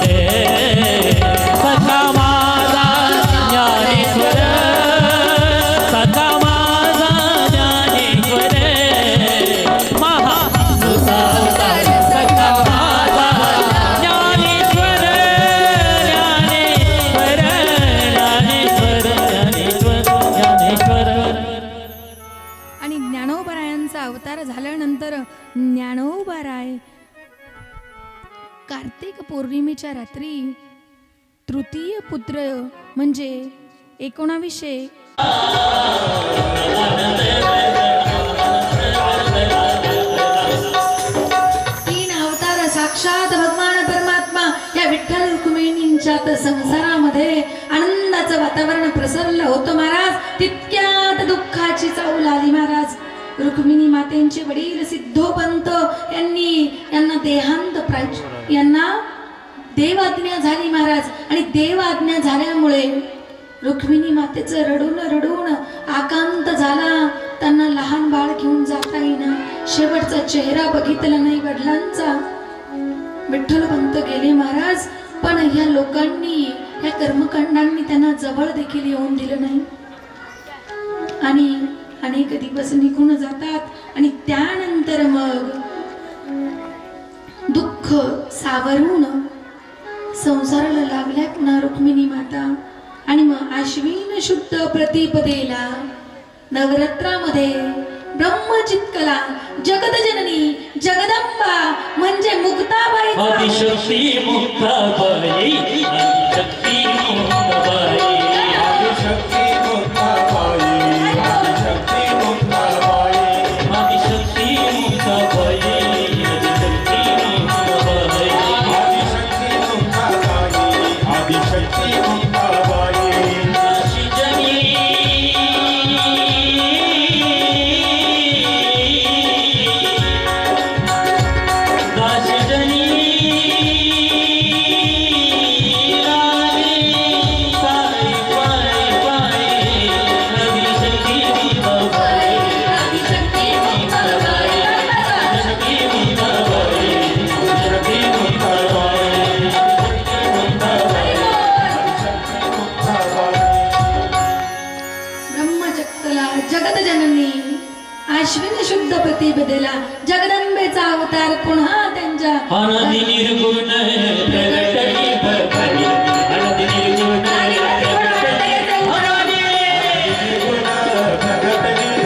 कार्तिक पौर्णिमेच्या रात्री तृतीय पुत्र म्हणजे 1900 तीन अवतार साक्षात भगवान परमात्मा या विठ्ठल रुक्मिणींच्या संसारामध्ये आनंदाचं वातावरण प्रसरलं होतं महाराज. तितक्यात दुःखाची चाहूल आली महाराज. रुक्मिणी मातेंचे वडील सिद्धोपंत यांना देहांत यांना देवाज्ञा झाली महाराज. आणि देवाज्ञा झाल्यामुळे रुक्मिणी मातेचं रडून रडून आकांत झाला. त्यांना लहान बाळ घेऊन जाता येईना. शेवटचा चेहरा बघितला नाही वडिलांचा. विठ्ठलपंत गेले महाराज. पण ह्या लोकांनी या कर्मकांडांनी त्यांना जवळ देखील येऊन दिलं नाही. आणि अनेक दिवस निघून जातात आणि त्यानंतर मग दुःख सावरून संसाराला लागल्या पुन्हा रुक्मिणी माता. आणि मग आश्विन शुद्ध प्रतिपदेला नवरात्रामध्ये ब्रह्मचित्कला जगदजननी जगदंबा म्हणजे मुक्ताबाई आदिशक्ती मुक्ताबाई आदिशक्ती मुक्ताबाई आदिशक्ती मुक्ताबाई आदिशक्ती मुक्ताबाई आदिशक्ती मुक्ताबाई आदिशक्ती मुक्ताबाई आदिशक्ती मुक्ताबाई आदिशक्ती मुक्ताबाई दाशिजनी दाशिजनी राणी पायी पायी पायी आदिशक्ती मुक्ताबाई आदिशक्ती मुक्ताबाई आदिशक्ती मुक्ताबाई आदिशक्ती ब्रह्मचक्कला जगदजननी आश्विन शुद्ध प्रतिपदेला जगदंबेचा अवतार पुन्हा त्यांच्या आनंदी निर्गुण प्रगटली भगवती आनंदी निर्गुण प्रगटली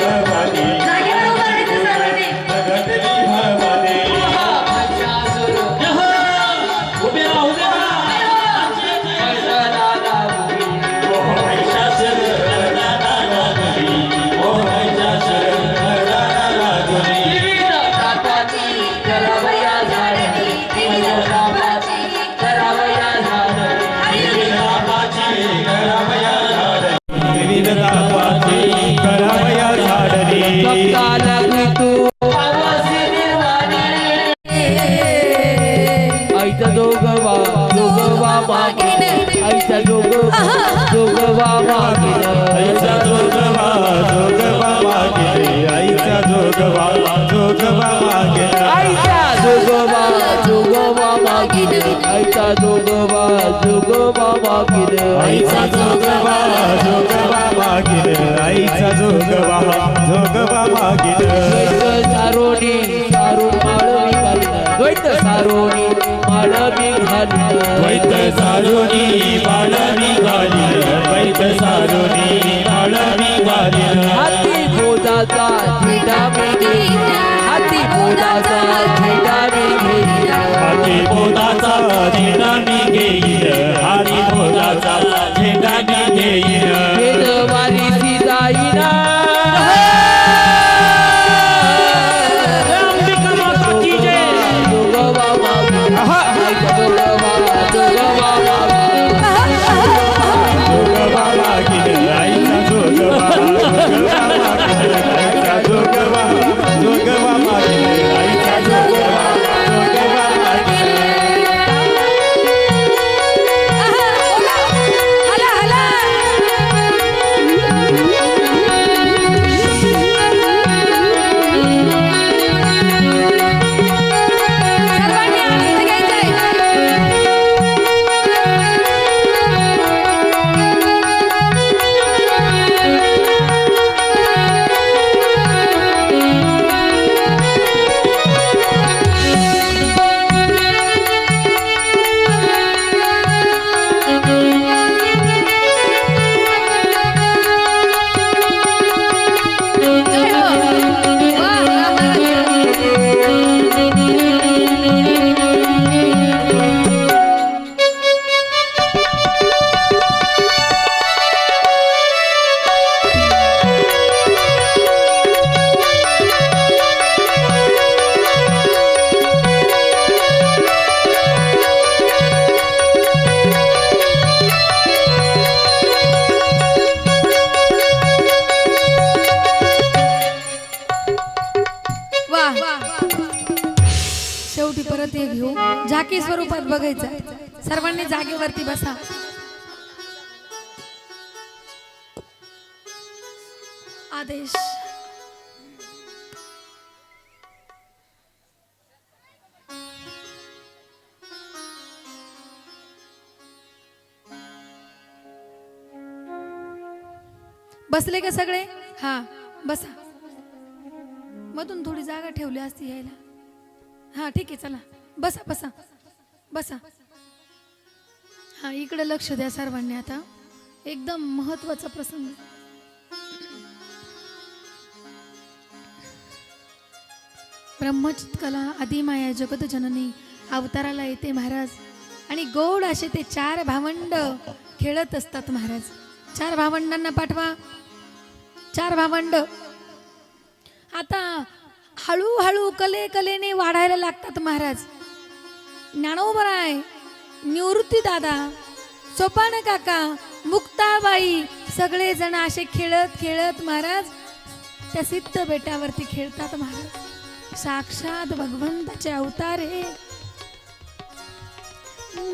भवानी जागेवर उभं राहायचं सर्वांनी. प्रगटली भवानी उभे राहा उभे विविध तापाची करावया झाडली आईचा दोघवा मागे आईचा दोघवा मागे आईचा जोगवा जोगवा मागे आईचा जोगवा जोगवा मागे आईचा दोघवा मागे आईचा दोघवा मागे आईचा जोगवा जोगवा मागे आईचा जोगवा जोगवा मागे सारोणी सारून माळवी घालीन द्वैत सारोणी माळवी घालीन वैत सारुणी बाळ निघाली वैत सारुणी बाळ निघाली हाती बोधाचा झेंडा मी घेईन हाती बोधाचा झेंडा मी घेईन हाती बोधाचा झेंडा मी घेईन हाती बोधाचा झेंडा मी घेईन वेदवारी ती जाईना अंबिका माता की जय दोघवा मागे आईचा दोघवा मागे जोगवा मागील आईचा जोगवा जोगवा मागील आईचा जोगवा जोगवा मागील आईचा जोगवा जोगवा मागील हला हला स्वरूपात बघायचं. सर्वांनी जागेवरती बसा. आदेश. बसले का सगळे? हा बसा. मधून थोडी जागा ठेवली असती यायला. हा ठीक आहे, चला बसा बसा बसा. हा इकडे लक्ष द्या सर्वांनी. आता एकदम महत्वाचा प्रसंग. ब्रह्मचित कला आदिमाया जगत जननी अवताराला येते महाराज. आणि गोड असे ते 4 भावंड खेळत असतात महाराज. 4 भावंडांना पाठवा. 4 भावंड आता हळूहळू कलेने वाढायला लागतात महाराज. ज्ञानोबराय, निवृत्ती दादा, सोपान काका, मुक्ताबाई सगळे जण असे खेळत खेळत महाराज त्या सिद्ध बेटावरती खेळतात महाराज. साक्षात भगवंताचे अवतार हे.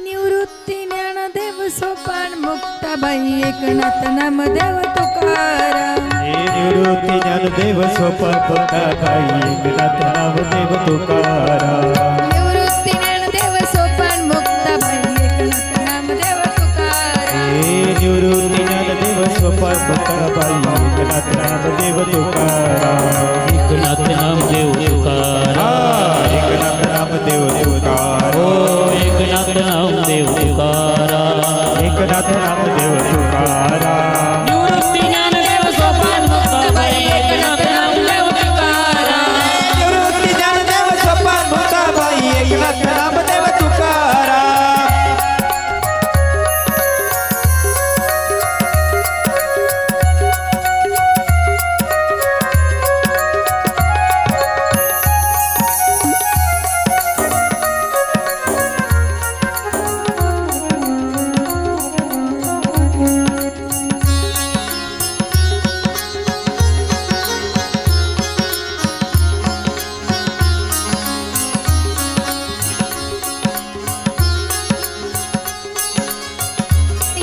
निवृत्ती ज्ञानदेव सोपान मुक्ताबाई एकनाथ नामदेव तुकाराम. निवृत्ती ज्ञानदेव सोपान मुक्ताबाई एकनाथ नामदेव तुकाराम. निवृत्ती ज्ञानदेव सोपान मुक्ताबाई एकनाथ नामदेव तुकाराम. निवृत्ती ज्ञानदेव सोपान मुक्ताबाई एकनाथ नामदेव तुकाराम. एकनाथ नामदेव तुकाराम. एकनाथ नामदेव तुकाराम. एकनाथ नामदेव तुकाराम. एकनाथ नामदेव तुकाराम. निवृत्ती ज्ञानदेव सोपान मुक्ताबाई एकनाथ नामदेव तुकाराम. निवृत्ती ज्ञानदेव सोपान मुक्ताबाई एकनाथ नामदेव तुकाराम.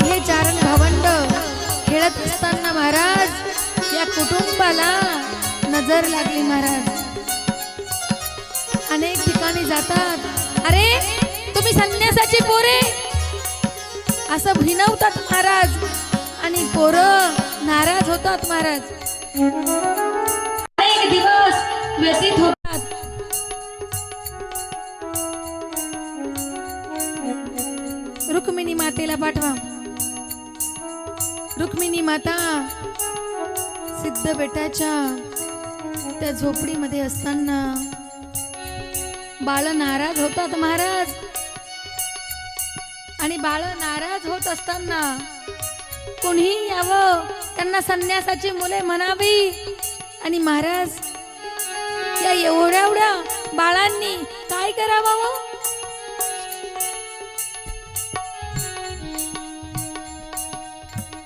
हे 4 भावंड खेळत असताना महाराज या कुटुंबाला नजर लागली महाराज. अनेक ठिकाणी जातात. अरे तुम्ही संन्यासाची पोरे असं भिनवतात महाराज. आणि पोरं नाराज होतात महाराज. अनेक दिवस व्यतीत होतात. रुक्मिणी मातेला पाठवा. रुक्मिणी माता सिद्ध बेटाच्या त्या झोपडीमध्ये असताना बाळ नाराज होतात महाराज. आणि बाळ नाराज होत असताना कोणी यावं त्यांना संन्यासाची मुले म्हणावी. आणि महाराज या एवढ्या बाळांनी काय करावं?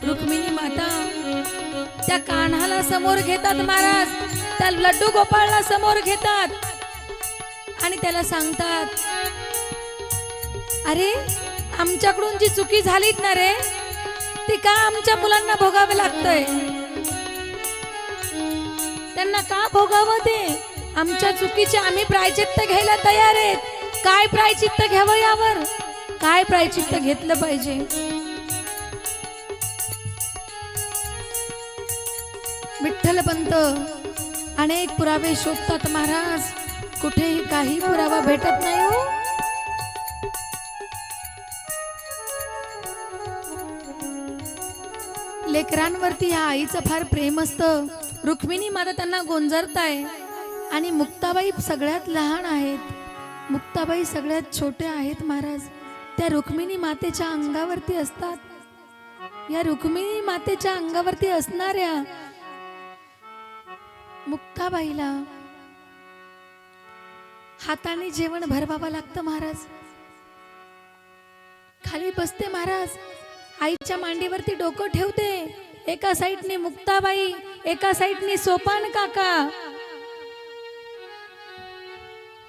रुक्मिणी माता त्या कान्हाला समोर घेतात महाराज. त्या लड्डू गोपाळला समोर घेतात आणि त्याला सांगतात, अरे आमच्याकडून जी चुकी झालीत ना रे, ती का आमच्या मुलांना भोगावे लागतंय? त्यांना का भोगावं ते? आमच्या चुकीचे आम्ही प्रायचित्त घ्यायला तयार आहेत. काय प्रायचित्त घ्यावं यावर? काय प्रायचित्त घेतलं पाहिजे? विठ्ठलपंत अनेक पुरावे शोधतात महाराज. कुठेही काही पुरावा भेटत नाही हो. लेकरांवरती या आईचं फार प्रेम असतं. रुक्मिणी माता त्यांना गोंजरताय. आणि मुक्ताबाई सगळ्यात लहान आहेत. मुक्ताबाई सगळ्यात छोट्या आहेत महाराज. त्या रुक्मिणी मातेच्या अंगावरती असतात. या रुक्मिणी मातेच्या अंगावरती असणाऱ्या मुक्ताबाईला हाताने जेवण भरवावं लागतं महाराज. खाली बसते महाराज. आईच्या मांडीवरती डोकं ठेवते. एका साईडने मुक्ताबाई, एका साईडने सोपान काका.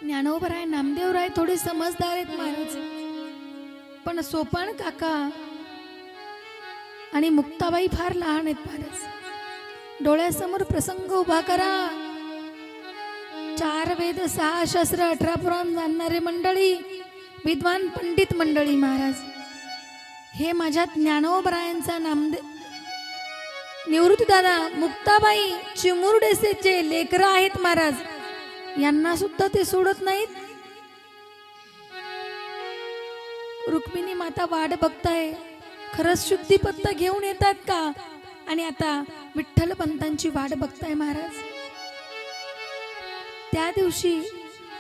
ज्ञानोबराय नामदेवराय थोडे समजदार आहेत महाराज, पण सोपान काका आणि मुक्ताबाई फार लहान आहेत महाराज. डोळ्यासमोर प्रसंग उभा करा. 4 वेद 6 शास्त्र 18 पुराण जाणणारे मंडळी, विद्वान पंडित मंडळी महाराज, हे माझ्या ज्ञानोबरायांचा नामदेव निवृत्ती दादा मुक्ताबाई चिमुरडेसेचे लेकरं आहेत महाराज. यांना सुद्धा ते सोडत नाहीत. रुक्मिणी माता वाट बघताय, खरंच शुद्धीपत्ता घेऊन येतात का? आणि आता विठ्ठल पंतांची वाट बघताय महाराज. त्या दिवशी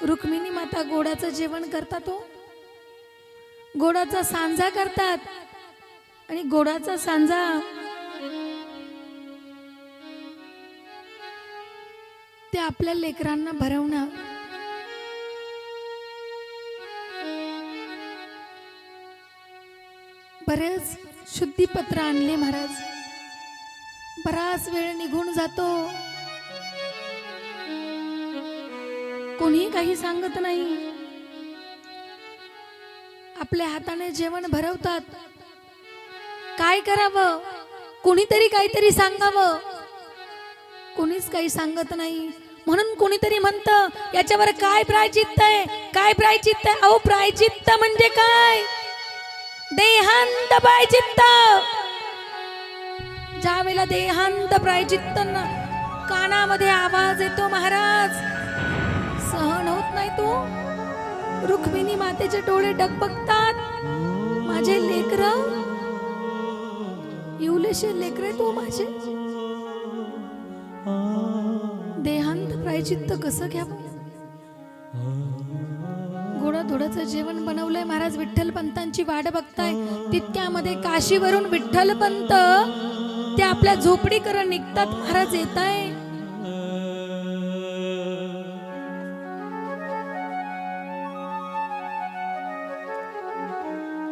रुक्मिणी माता गोडाचं जेवण करतात, हो गोडाचा सांजा करतात. आणि गोडाचा सांजा ते आपल्या लेकरांना भरवणं. बरेच शुद्धीपत्र आणले महाराज. बराच वेळ निघून जातो, कोणी काही सांगत नाही. आपल्या हाताने जेवण भरवतात. काय करावं? कोणीतरी काहीतरी सांगावं. कोणीच काही सांगत नाही. म्हणून कोणीतरी म्हणतं, याच्यावर काय प्रायचित्त आहे? काय प्रायचित्त आहे? अहो प्रायचित्त म्हणजे काय? देहांत प्रायचित्त. ज्या वेळेला देहांत प्रायचित्त कानामध्ये आवाज येतो महाराज, सहन होत नाही तो. रुक्मिणी मातेचे डोळे डगबगतात. माझे लेकर, इवलेशे लेकरे तो माझे. देहांत प्रायचित्त कसं घ्यावं? गोडाधोडाचं जेवण बनवलंय महाराज. विठ्ठल पंतांची वाट बघताय. तितक्यामध्ये काशीवरून विठ्ठल पंत ते आपल्या झोपडीकडे निघतात महाराज. येत आहे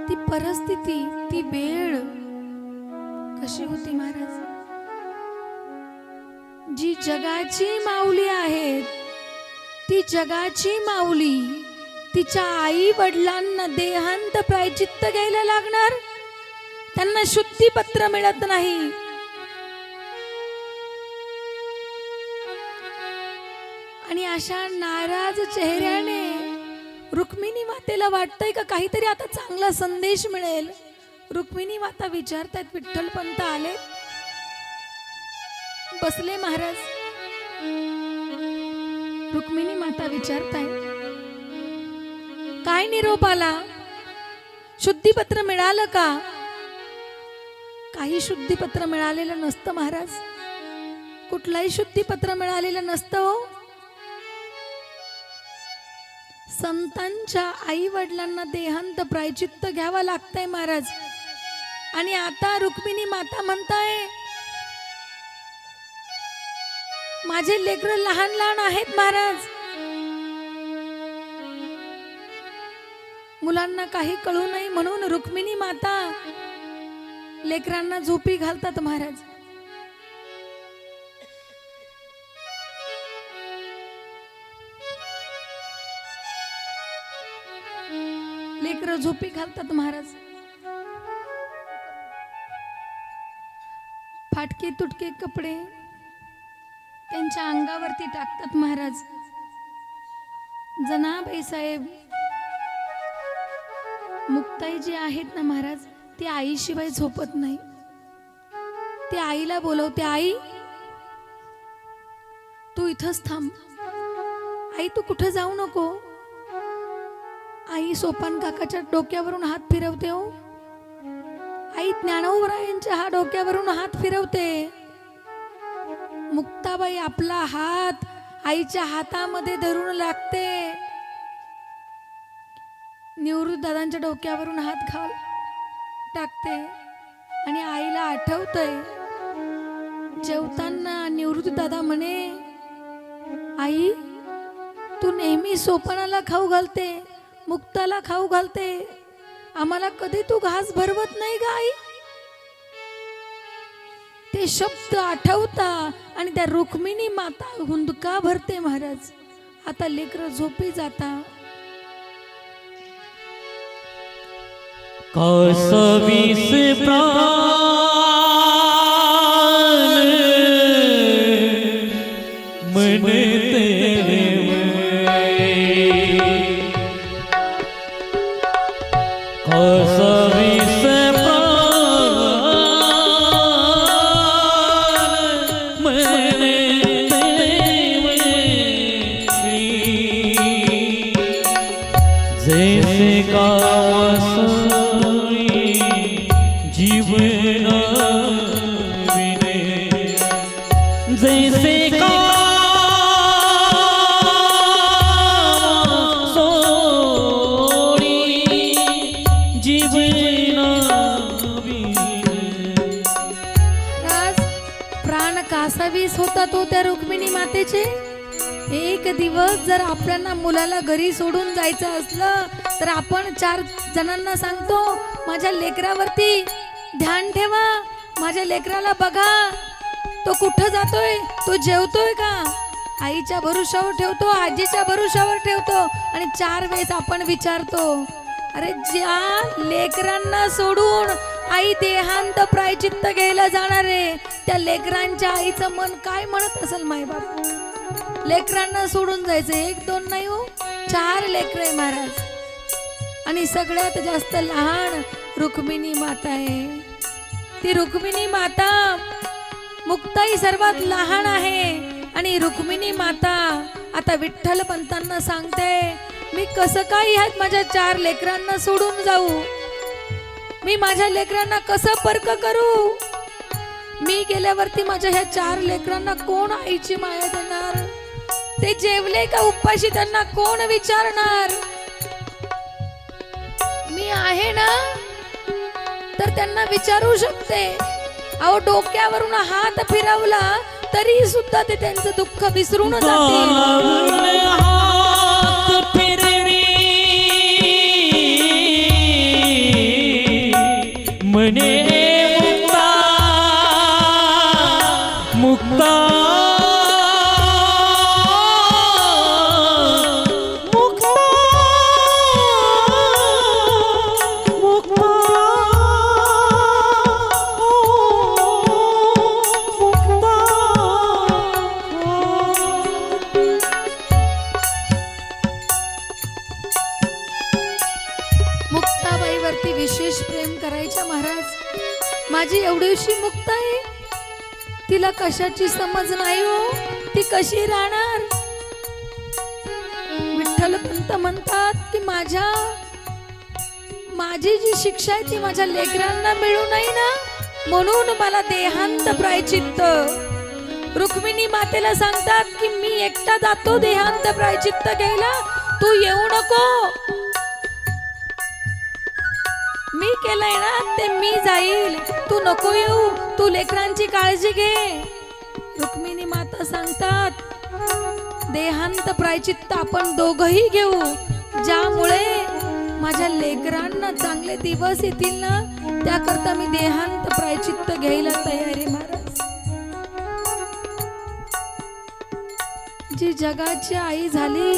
ती परिस्थिती, ती वेळ कशी होती महाराज? जी जगाची माऊली आहेत, ती जगाची माऊली तिच्या आई वडिलांना देहांत प्रायचित्त घ्यायला लागणार. त्यांना शुद्धीपत्र मिळत नाही. आणि अशा नाराज चेहऱ्याने रुक्मिणी मातेला वाटतंय का काहीतरी आता चांगला संदेश मिळेल. रुक्मिणी माता विचारतायत, विठ्ठल पंत आले, बसले महाराज. रुक्मिणी माता विचारताय, काय निरोप आला? शुद्धीपत्र मिळालं का? काही शुद्धीपत्र मिळालेलं नसतं महाराज. कुठलाही शुद्धीपत्र मिळालेलं नसतं. संतांच्या आई वडिलांना देहांत प्रायचित्त घ्यावं लागतंय महाराज. आणि आता रुक्मिणी माता म्हणताय, माझे लेकरं लहान लहान आहेत महाराज. मुलांना काही कळू नये म्हणून रुक्मिणी माता लेकरांना झोपी घालतात महाराज. लेकरं झोपी घालतात महाराज. फाटके तुटके कपडे त्यांच्या अंगावरती टाकतात महाराज. जनाबाई साहेब मुक्ताई जी आहेत ना महाराज, ती आईशिवाय झोपत नाही. ती आईला बोलवते, आई तू इथंच थांब, आई तू कुठं जाऊ नको. आई सोपान काकाच्या डोक्यावरून हात फिरवते. हो आई ज्ञानोबरायांच्या हा डोक्यावरून हात फिरवते. मुक्ताबाई आपला हात आईच्या हातामध्ये धरून लागते. निवृत्त दादांच्या डोक्यावरून हात टाकते आणि आईला आठवतंय. जेवताना निवृत्त दादा म्हणे, आई तू नेहमी सोपानाला खाऊ घालते, मुक्ताला खाऊ घालते, आम्हाला कधी तू घास भरवत नाही ग आई. ते शब्द आठवता आणि त्या रुक्मिणी माता हुंदका भरते महाराज. आता लेकर झोपी जाता. कसवीस प्राण म्हणते कसवीस प्राण म्हणते जैसे कावसई जीवन विने जैसे कावसई जीवन आज प्राण कासावीस होता तो त्या रुक्मिणी मातेचे. एक दिवस जर आपल्याला मुलाला घरी सोडून जायचं असलं तर आपण 4 जणांना सांगतो, माझ्या लेकरावरती ध्यान ठेवा, माझ्या लेकराला बघा, तो कुठं जातोय, तो जेवतोय का. आईच्या भरोशावर ठेवतो, आजीच्या भरोशावर ठेवतो आणि 4 वेळेस आपण विचारतो, अरे ज्या लेकरांना सोडून आई देहांत प्रायचित्त घ्यायला जाणार आहे, त्या लेकरांच्या आईचं मन काय म्हणत असेल मायबाप. लेकरांना सोडून जायचं 1-2 नाही हो, 4 लेकर आहे महाराज. आणि सगळ्यात जास्त लहान रुक्मिणी माता आहे. ती रुक्मिणी माता मुक्ताई सर्वात लहान आहे. आणि रुक्मिणी माता आता विठ्ठल पंतांना सांगते, मी कसं काय ह्यात माझ्या 4 लेकरांना सोडून जाऊ, मी माझ्या लेकरांना कसं पर्क करू. मी गेल्यावरती माझ्या ह्या 4 लेकरांना कोण आईची माया देणार, ते जेवले का उपाशी त्यांना कोण विचारणार. मी आहे ना तर त्यांना विचारू शकते. अहो डोक्यावरून हात फिरवला तरी सुद्धा ते त्यांचं दुःख विसरून जातील. हात फिरवी म्हणे मुक्ता मुक्ताबाईवरती विशेष प्रेम करायच्या महाराज. माझी एवढीशी मुक्ता आहे, तिला कशाची समज नाही हो, ती कशी राहणार. विठ्ठल पंत म्हणतात की माझी जी शिक्षा आहे ती माझ्या लेकरांना मिळू नये ना, म्हणून मला देहांत प्रायचित्त. रुक्मिणी मातेला सांगतात की मी एकटा जातो देहांत प्रायचित्त घ्यायला, तू येऊ नको. मी केलंय ना ते मी जाईल, तू नको येऊ, तू लेकरांची काळजी घे. रुक्मिणी माता सांगतात देहांत प्रायचित्त आपण दोघही घेऊ, ज्यामुळे माझ्या लेकरांना चांगले दिवस येतील ना, त्याकरता मी देहांत प्रायचित्त घ्यायला तयार आहे महाराज. जी जगाची आई झाली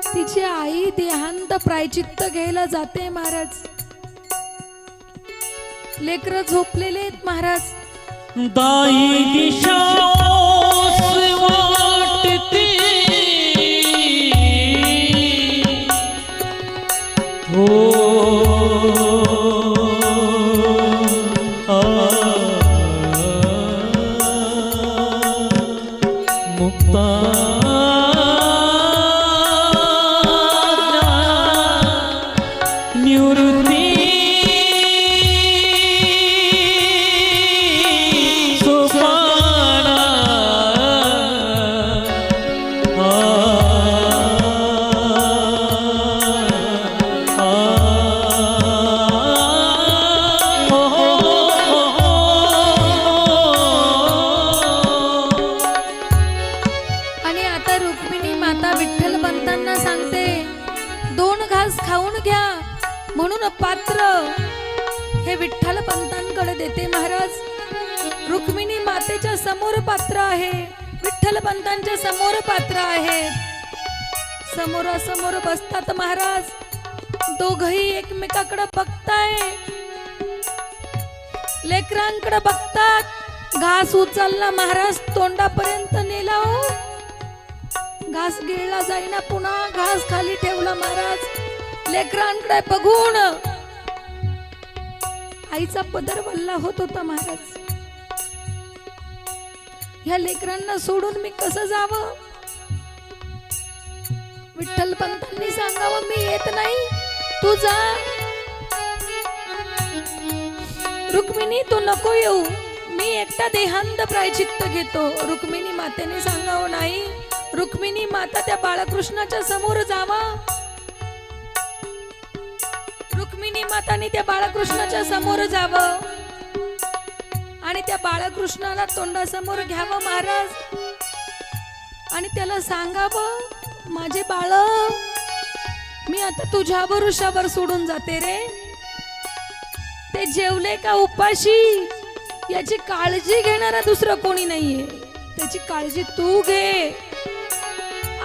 तिची आई देहांत प्रायचित्त घ्यायला जाते महाराज. लेकर झोपलेले आहेत महाराज. दाई दिशा वाटते हो मुक्ता निवृत्ती म्हणून पात्र हे विठ्ठल पंतांकडे देते महाराज. रुक्मिणी मातेच्या समोर पात्र आहे, विठ्ठल पंतांच्या समोर पात्र आहे. समोरासमोर बसतात महाराज. दोघही एकमेकाकडे बघताय, लेकरांकडे बघतात. घास उचलला महाराज, तोंडापर्यंत नेला हो. घास गिळला जाईना, पुन्हा घास खाली ठेवला महाराज. लेकरांकडे बघून आईचा पदर वल्ला होत होता महाराज. ह्या लेकरांना सोडून मी कसं जावं? विठ्ठल पंतांनी सांगावं, मी येत नाही, तू जा. रुक्मिणी तू नको येऊ, मी एकटा देहांत प्रायचित्त घेतो. रुक्मिणी मातेने सांगावं, नाही. रुक्मिणी माता त्या बाळकृष्णाच्या समोर जावा. रुक्मिणी माताने त्या बाळकृष्णाच्या समोर जावं आणि त्या बाळकृष्णाला तोंडासमोर घ्यावं महाराज. आणि त्याला सांगावं, माझे बाळ, मी आता तुझ्या भरोशावर सोडून जाते रे. ते जेवले का उपाशी याची काळजी घेणारा दुसरं कोणी नाहीये, त्याची काळजी तू घे,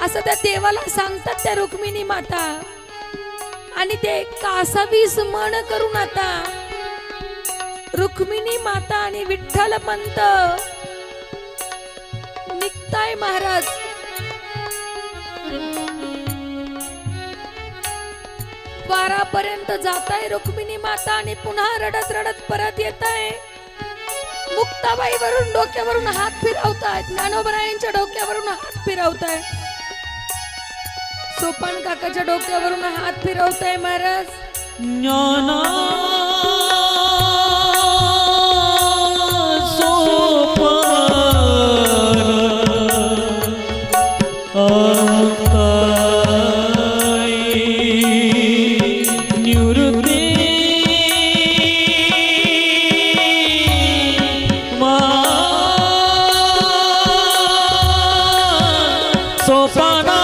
असं त्या देवाला सांगतात त्या रुक्मिणी माता. आणि ते कासावीस मन करून आता रुक्मिणी माता आणि विठ्ठल पंत निघताय महाराज. द्वारापर्यंत जाताय रुक्मिणी माता आणि पुन्हा रडत रडत परत येताय. मुक्ताबाई वरून डोक्यावरून हात फिरवतायत, ज्ञानोबरायांच्या डोक्यावरून हात फिरवताय, सोपान काकाच्या डोक्यावरून हात फिरवताय महाराज. ज्ञाना सोपान निवृत्ती सोपाना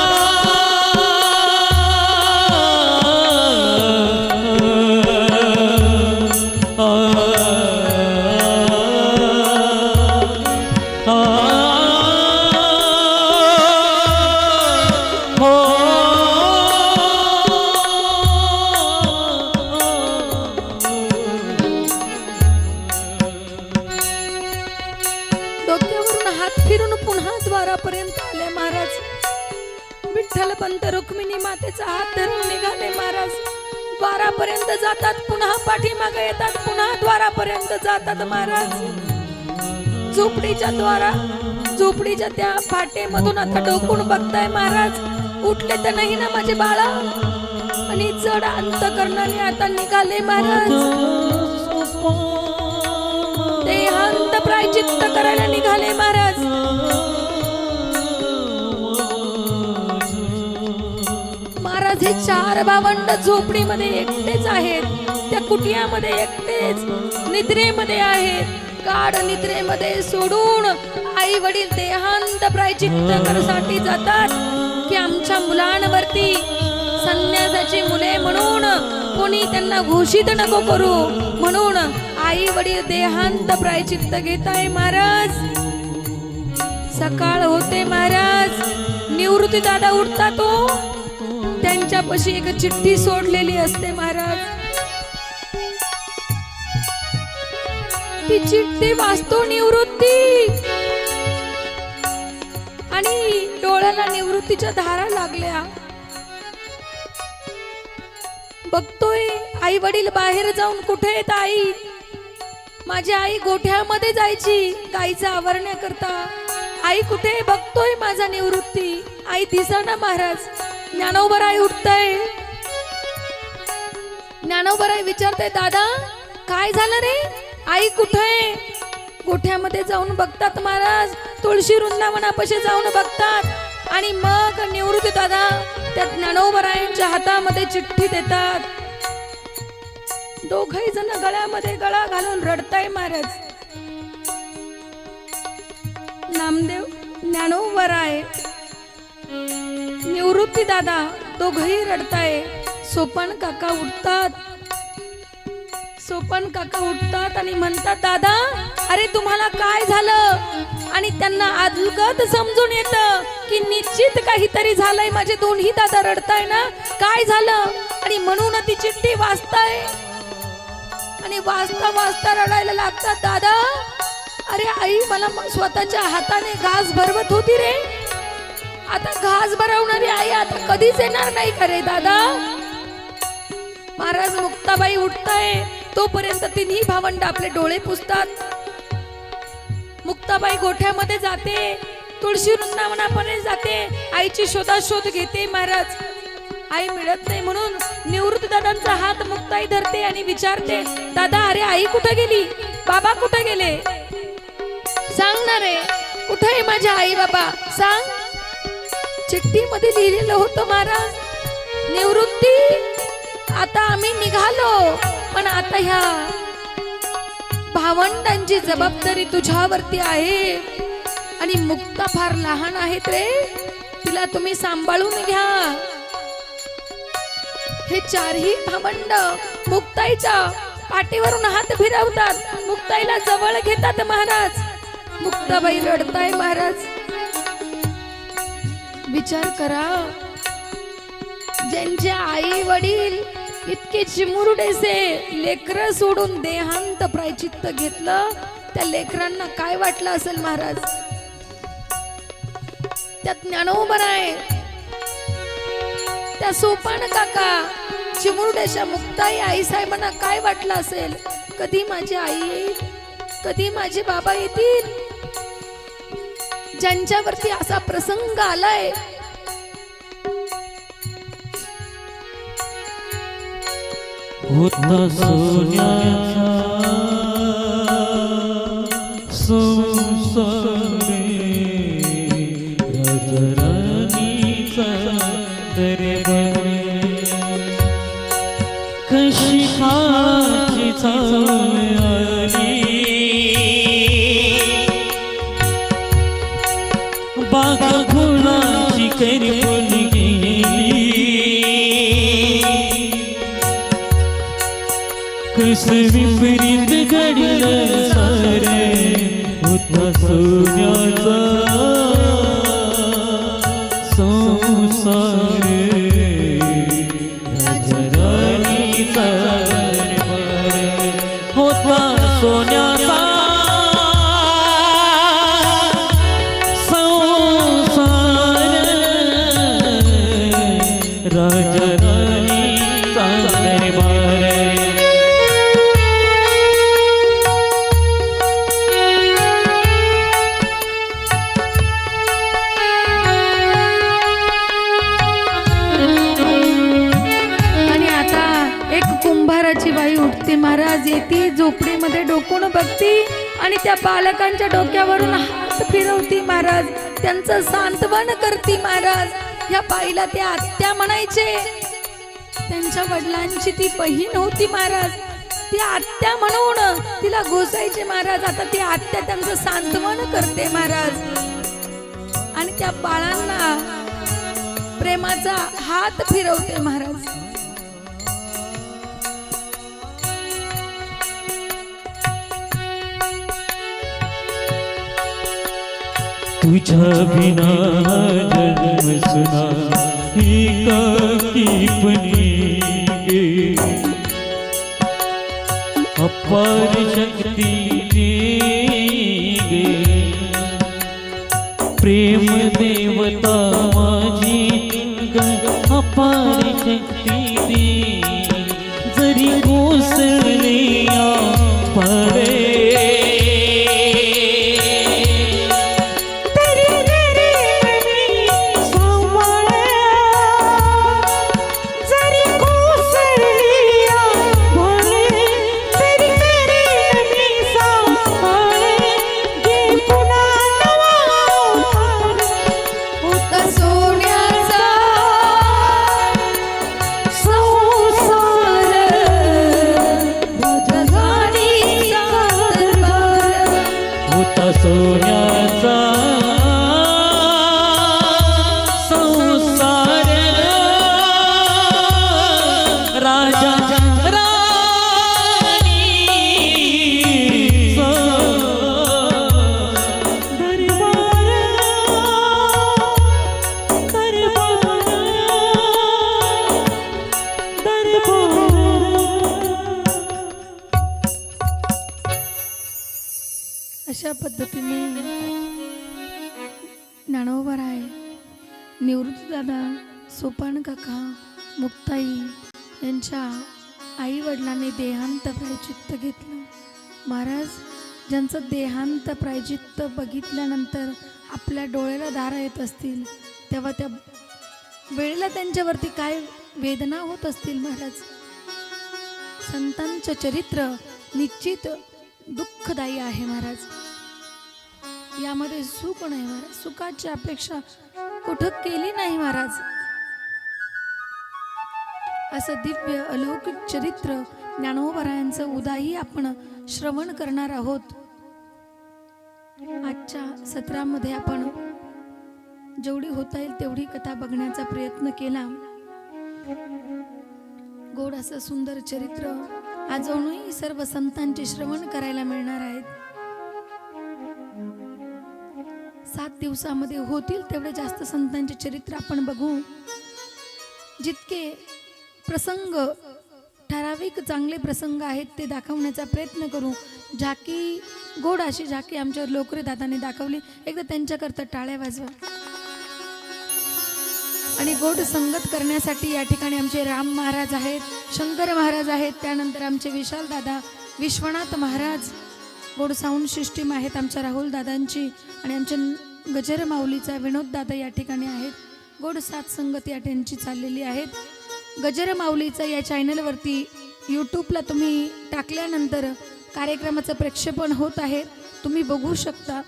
डोक्यावरून हात फिरून पुन्हा द्वारापर्यंत आले महाराज. विठ्ठल पंत रुक्मिणी मातेचा हात धरून निघाले महाराज. द्वारापर्यंत जातात, पुन्हा पाठीमागे येतात, पुन्हा द्वारापर्यंत जातात महाराज. झोपडीच्या त्या फाटेमधून आता डोकून बघताय महाराज, उठले तर नाही ना माझे बाळ. आणि जड अंतकरणाने आता निघाले महाराज. देहांत प्रायचित्त करायला निघाले महाराज. महाराज हे चार भावंड झोपडीमध्ये एकटेच आहेत, त्या कुटियामध्ये एकटेच निद्रेमध्ये आहेत. गाढ निद्रेमध्ये सोडून आई वडील देहांत प्रायचित्त करण्यासाठी जातात की आमच्या मुलांवरती संन्यासाची मुले म्हणून कोणी त्यांना घोषित नको करू, म्हणून आई वडील देहांत प्रायचित्त घेताय महाराज. सकाळ होते महाराज. निवृत्ती दादा उठतात तो, त्यांच्यापाशी एक चिठ्ठी सोडलेली असते महाराज. ती चिठ्ठी वाचतो निवृत्ती आणि डोळ्याला निवृत्तीच्या धारा लागल्या. बघतोय आई वडील बाहेर जाऊन, कुठे आहेत आई? माझी आई गोठ्यामध्ये जायची गाईचा आवरण्याकरता. आई कुठे? बघतोय माझा निवृत्ती, आई दिसेना महाराज. ज्ञानोबराय उठताय. ज्ञानोबराय विचारताय, दादा काय झालं रे, आई कुठे? गोठ्यामध्ये जाऊन बघतात महाराज, तुळशी वृंदावनापाशी जाऊन बघतात आणि मग निवृत्ती दादा त्या ज्ञानोबरायांच्या हातामध्ये चिठ्ठी देतात. दोघही जण गळ्यामध्ये गळा घालून रडताय महाराज. नामदेव, ज्ञानोबराय, निवृत्ती दादा दोघही रडताय. सोपान काका उठतात. सोपान काका उठतात आणि म्हणतात, दादा अरे तुम्हाला काय झालं? आणि त्यांना अद्भुत समजून येतं की निश्चित काहीतरी झालंय, माझे दोन्ही दादा रडताय ना, काय झालं? आणि म्हणून ती चिठ्ठी वाचताय आणि वाचता वाचता रडायला लागतात. दादा, अरे आई मला स्वतःच्या हाताने घास भरवत होती रे, आता घास भरवणारी आई आता कधीच येणार नाही का रे दादा? महाराज मुक्ताबाई उठताय, तोपर्यंत तिन्ही भावंड आपले डोळे पुसतात. मुक्ताबाई गोठ्यामध्ये जाते, तुळशी वृंदावनापर्यंत जाते, आईची शोधाशोध घेते. महाराज आई मिळत नाही म्हणून निवृत्त दादांचा हात मुक्ताई धरते आणि विचारते, दादा अरे आई कुठे गेली, बाबा कुठे गेले, सांग ना रे, कुठे आहे माझ्या आई बाबा सांग. चिठ्ठी मध्ये लिहिलेलं होतं महाराज, निवृत्ती आता आम्ही निघालो, पण आता ह्या भावंडांची जबाबदारी तुझ्यावरती आहे आणि मुक्ता फार लहान आहेत रे, तिला तुम्ही सांभाळून घ्या. हे चारही भावंड मुक्ताईच्या पाठीवरून हात फिरवतात, मुक्ताईला जवळ घेतात. महाराज मुक्ताबाई रडताय. महाराज विचार करा, ज्यांचे आई वडील इतके चिमुरडेसे लेकर सोडून देहांत प्रायचित्त घेतलं, त्या लेकरांना काय वाटलं असेल महाराज? त्यात ज्ञानोबा आहे, त्या सोपान काका, चिमुरड्याच्या मुक्ताई आई साहेबांना काय वाटलं असेल? कधी माझी आई येईल, कधी माझे बाबा येतील? ज्यांच्यावरती असा प्रसंग आलाय, होता सोन्याचा संसार राजराणीचा दरबार, कशी काळाची चाल आली, बाग फुलाची करपून गेली, कस विपरीत घडलं सारे, होता सोन्याचा संसार राजराणीचा दरबार, होता सोन्याचा संसार राजराणीचा दरबार. कुंभाराची बाई उठते. महाराज येते, झोपडीमध्ये डोकून बघती आणि त्या बालकांच्या डोक्यावरून हात फिरवती. महाराज त्यांचं सांत्वन करती. महाराज या बाईला त्या आत्या म्हणायचे, त्यांच्या वडिलांची ती बहीण होती. महाराज ती आत्या म्हणून तिला घोसायचे. महाराज आता ती आत्या त्यांचं सांत्वन करते. महाराज आणि त्या बाळांना प्रेमाचा हात फिरवते. महाराज तुझ्या बिना जन्म सुना एकाकीपणी गे, अपार शक्ती दे गे, प्रेम देवता माझी ग, अपार शक्ती दे, जरी कोसळले या पारे, सोन्याचा संसार राजा राणीचा दरबार. अशा पद्धतीने ज्ञानोबा राय, निवृत्ती दादा, सोपान काका, मुक्ताई यांच्या आई वडिलांनी देहांत प्रायचित्त घेतलं. महाराज ज्यांचं देहांत प्रायचित्त बघितल्यानंतर आपल्या डोळ्याला धारा येत असतील तेव्हा त्या वेळेला त्यांच्यावरती काय वेदना होत असतील. महाराज संतांचं चरित्र निश्चित दुःखदायी आहे. महाराज यामध्ये सुख नाही. महाराज सुखाची अपेक्षा कुठं केली नाही. महाराज असं दिव्य अलौकिक चरित्र ज्ञानोबरायांचं उद्याही आपण श्रवण करणार आहोत. आजच्या सत्रामध्ये आपण जेवढी होता येईल तेवढी कथा बघण्याचा प्रयत्न केला. गोड असं सुंदर चरित्र अजूनही सर्व संतांचे श्रवण करायला मिळणार आहेत. 7 दिवसामध्ये होतील तेवढे जास्त संतांचे चरित्र आपण बघू. जितके प्रसंग ठराविक चांगले प्रसंग आहेत ते दाखवण्याचा प्रयत्न करू. झाकी गोड अशी झाकी आमच्या लोकरे दादाने दाखवली. एकदा त्यांच्याकरता टाळ्या वाजवा. आणि गोड संगत करण्यासाठी या ठिकाणी आमचे राम महाराज आहेत, शंकर महाराज आहेत, त्यानंतर आमचे विशाल दादा, विश्वनाथ महाराज, गोड साऊंड सिस्टीम आहेत आमच्या राहुल दादांची, आणि आमच्या गजर माऊलीचा विनोद दादा या ठिकाणी आहेत. गोड सात संगत या त्यांची चाललेली आहेत. गजर माऊलीचा या चॅनलवरती यूट्यूबला तुम्ही टाकल्यानंतर कार्यक्रमाचं प्रक्षेपण होत आहे, तुम्ही बघू शकता.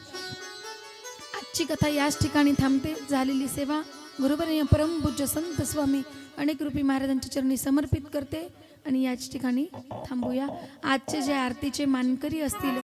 आजची कथा याच ठिकाणी थांबते. झालेली सेवा गुरुवर्य परमपूज्य संत स्वामी अनेक रूपी महाराजांच्या चरणी समर्पित करते आणि याच ठिकाणी थांबूया. आजचे जे आरतीचे मानकरी असतील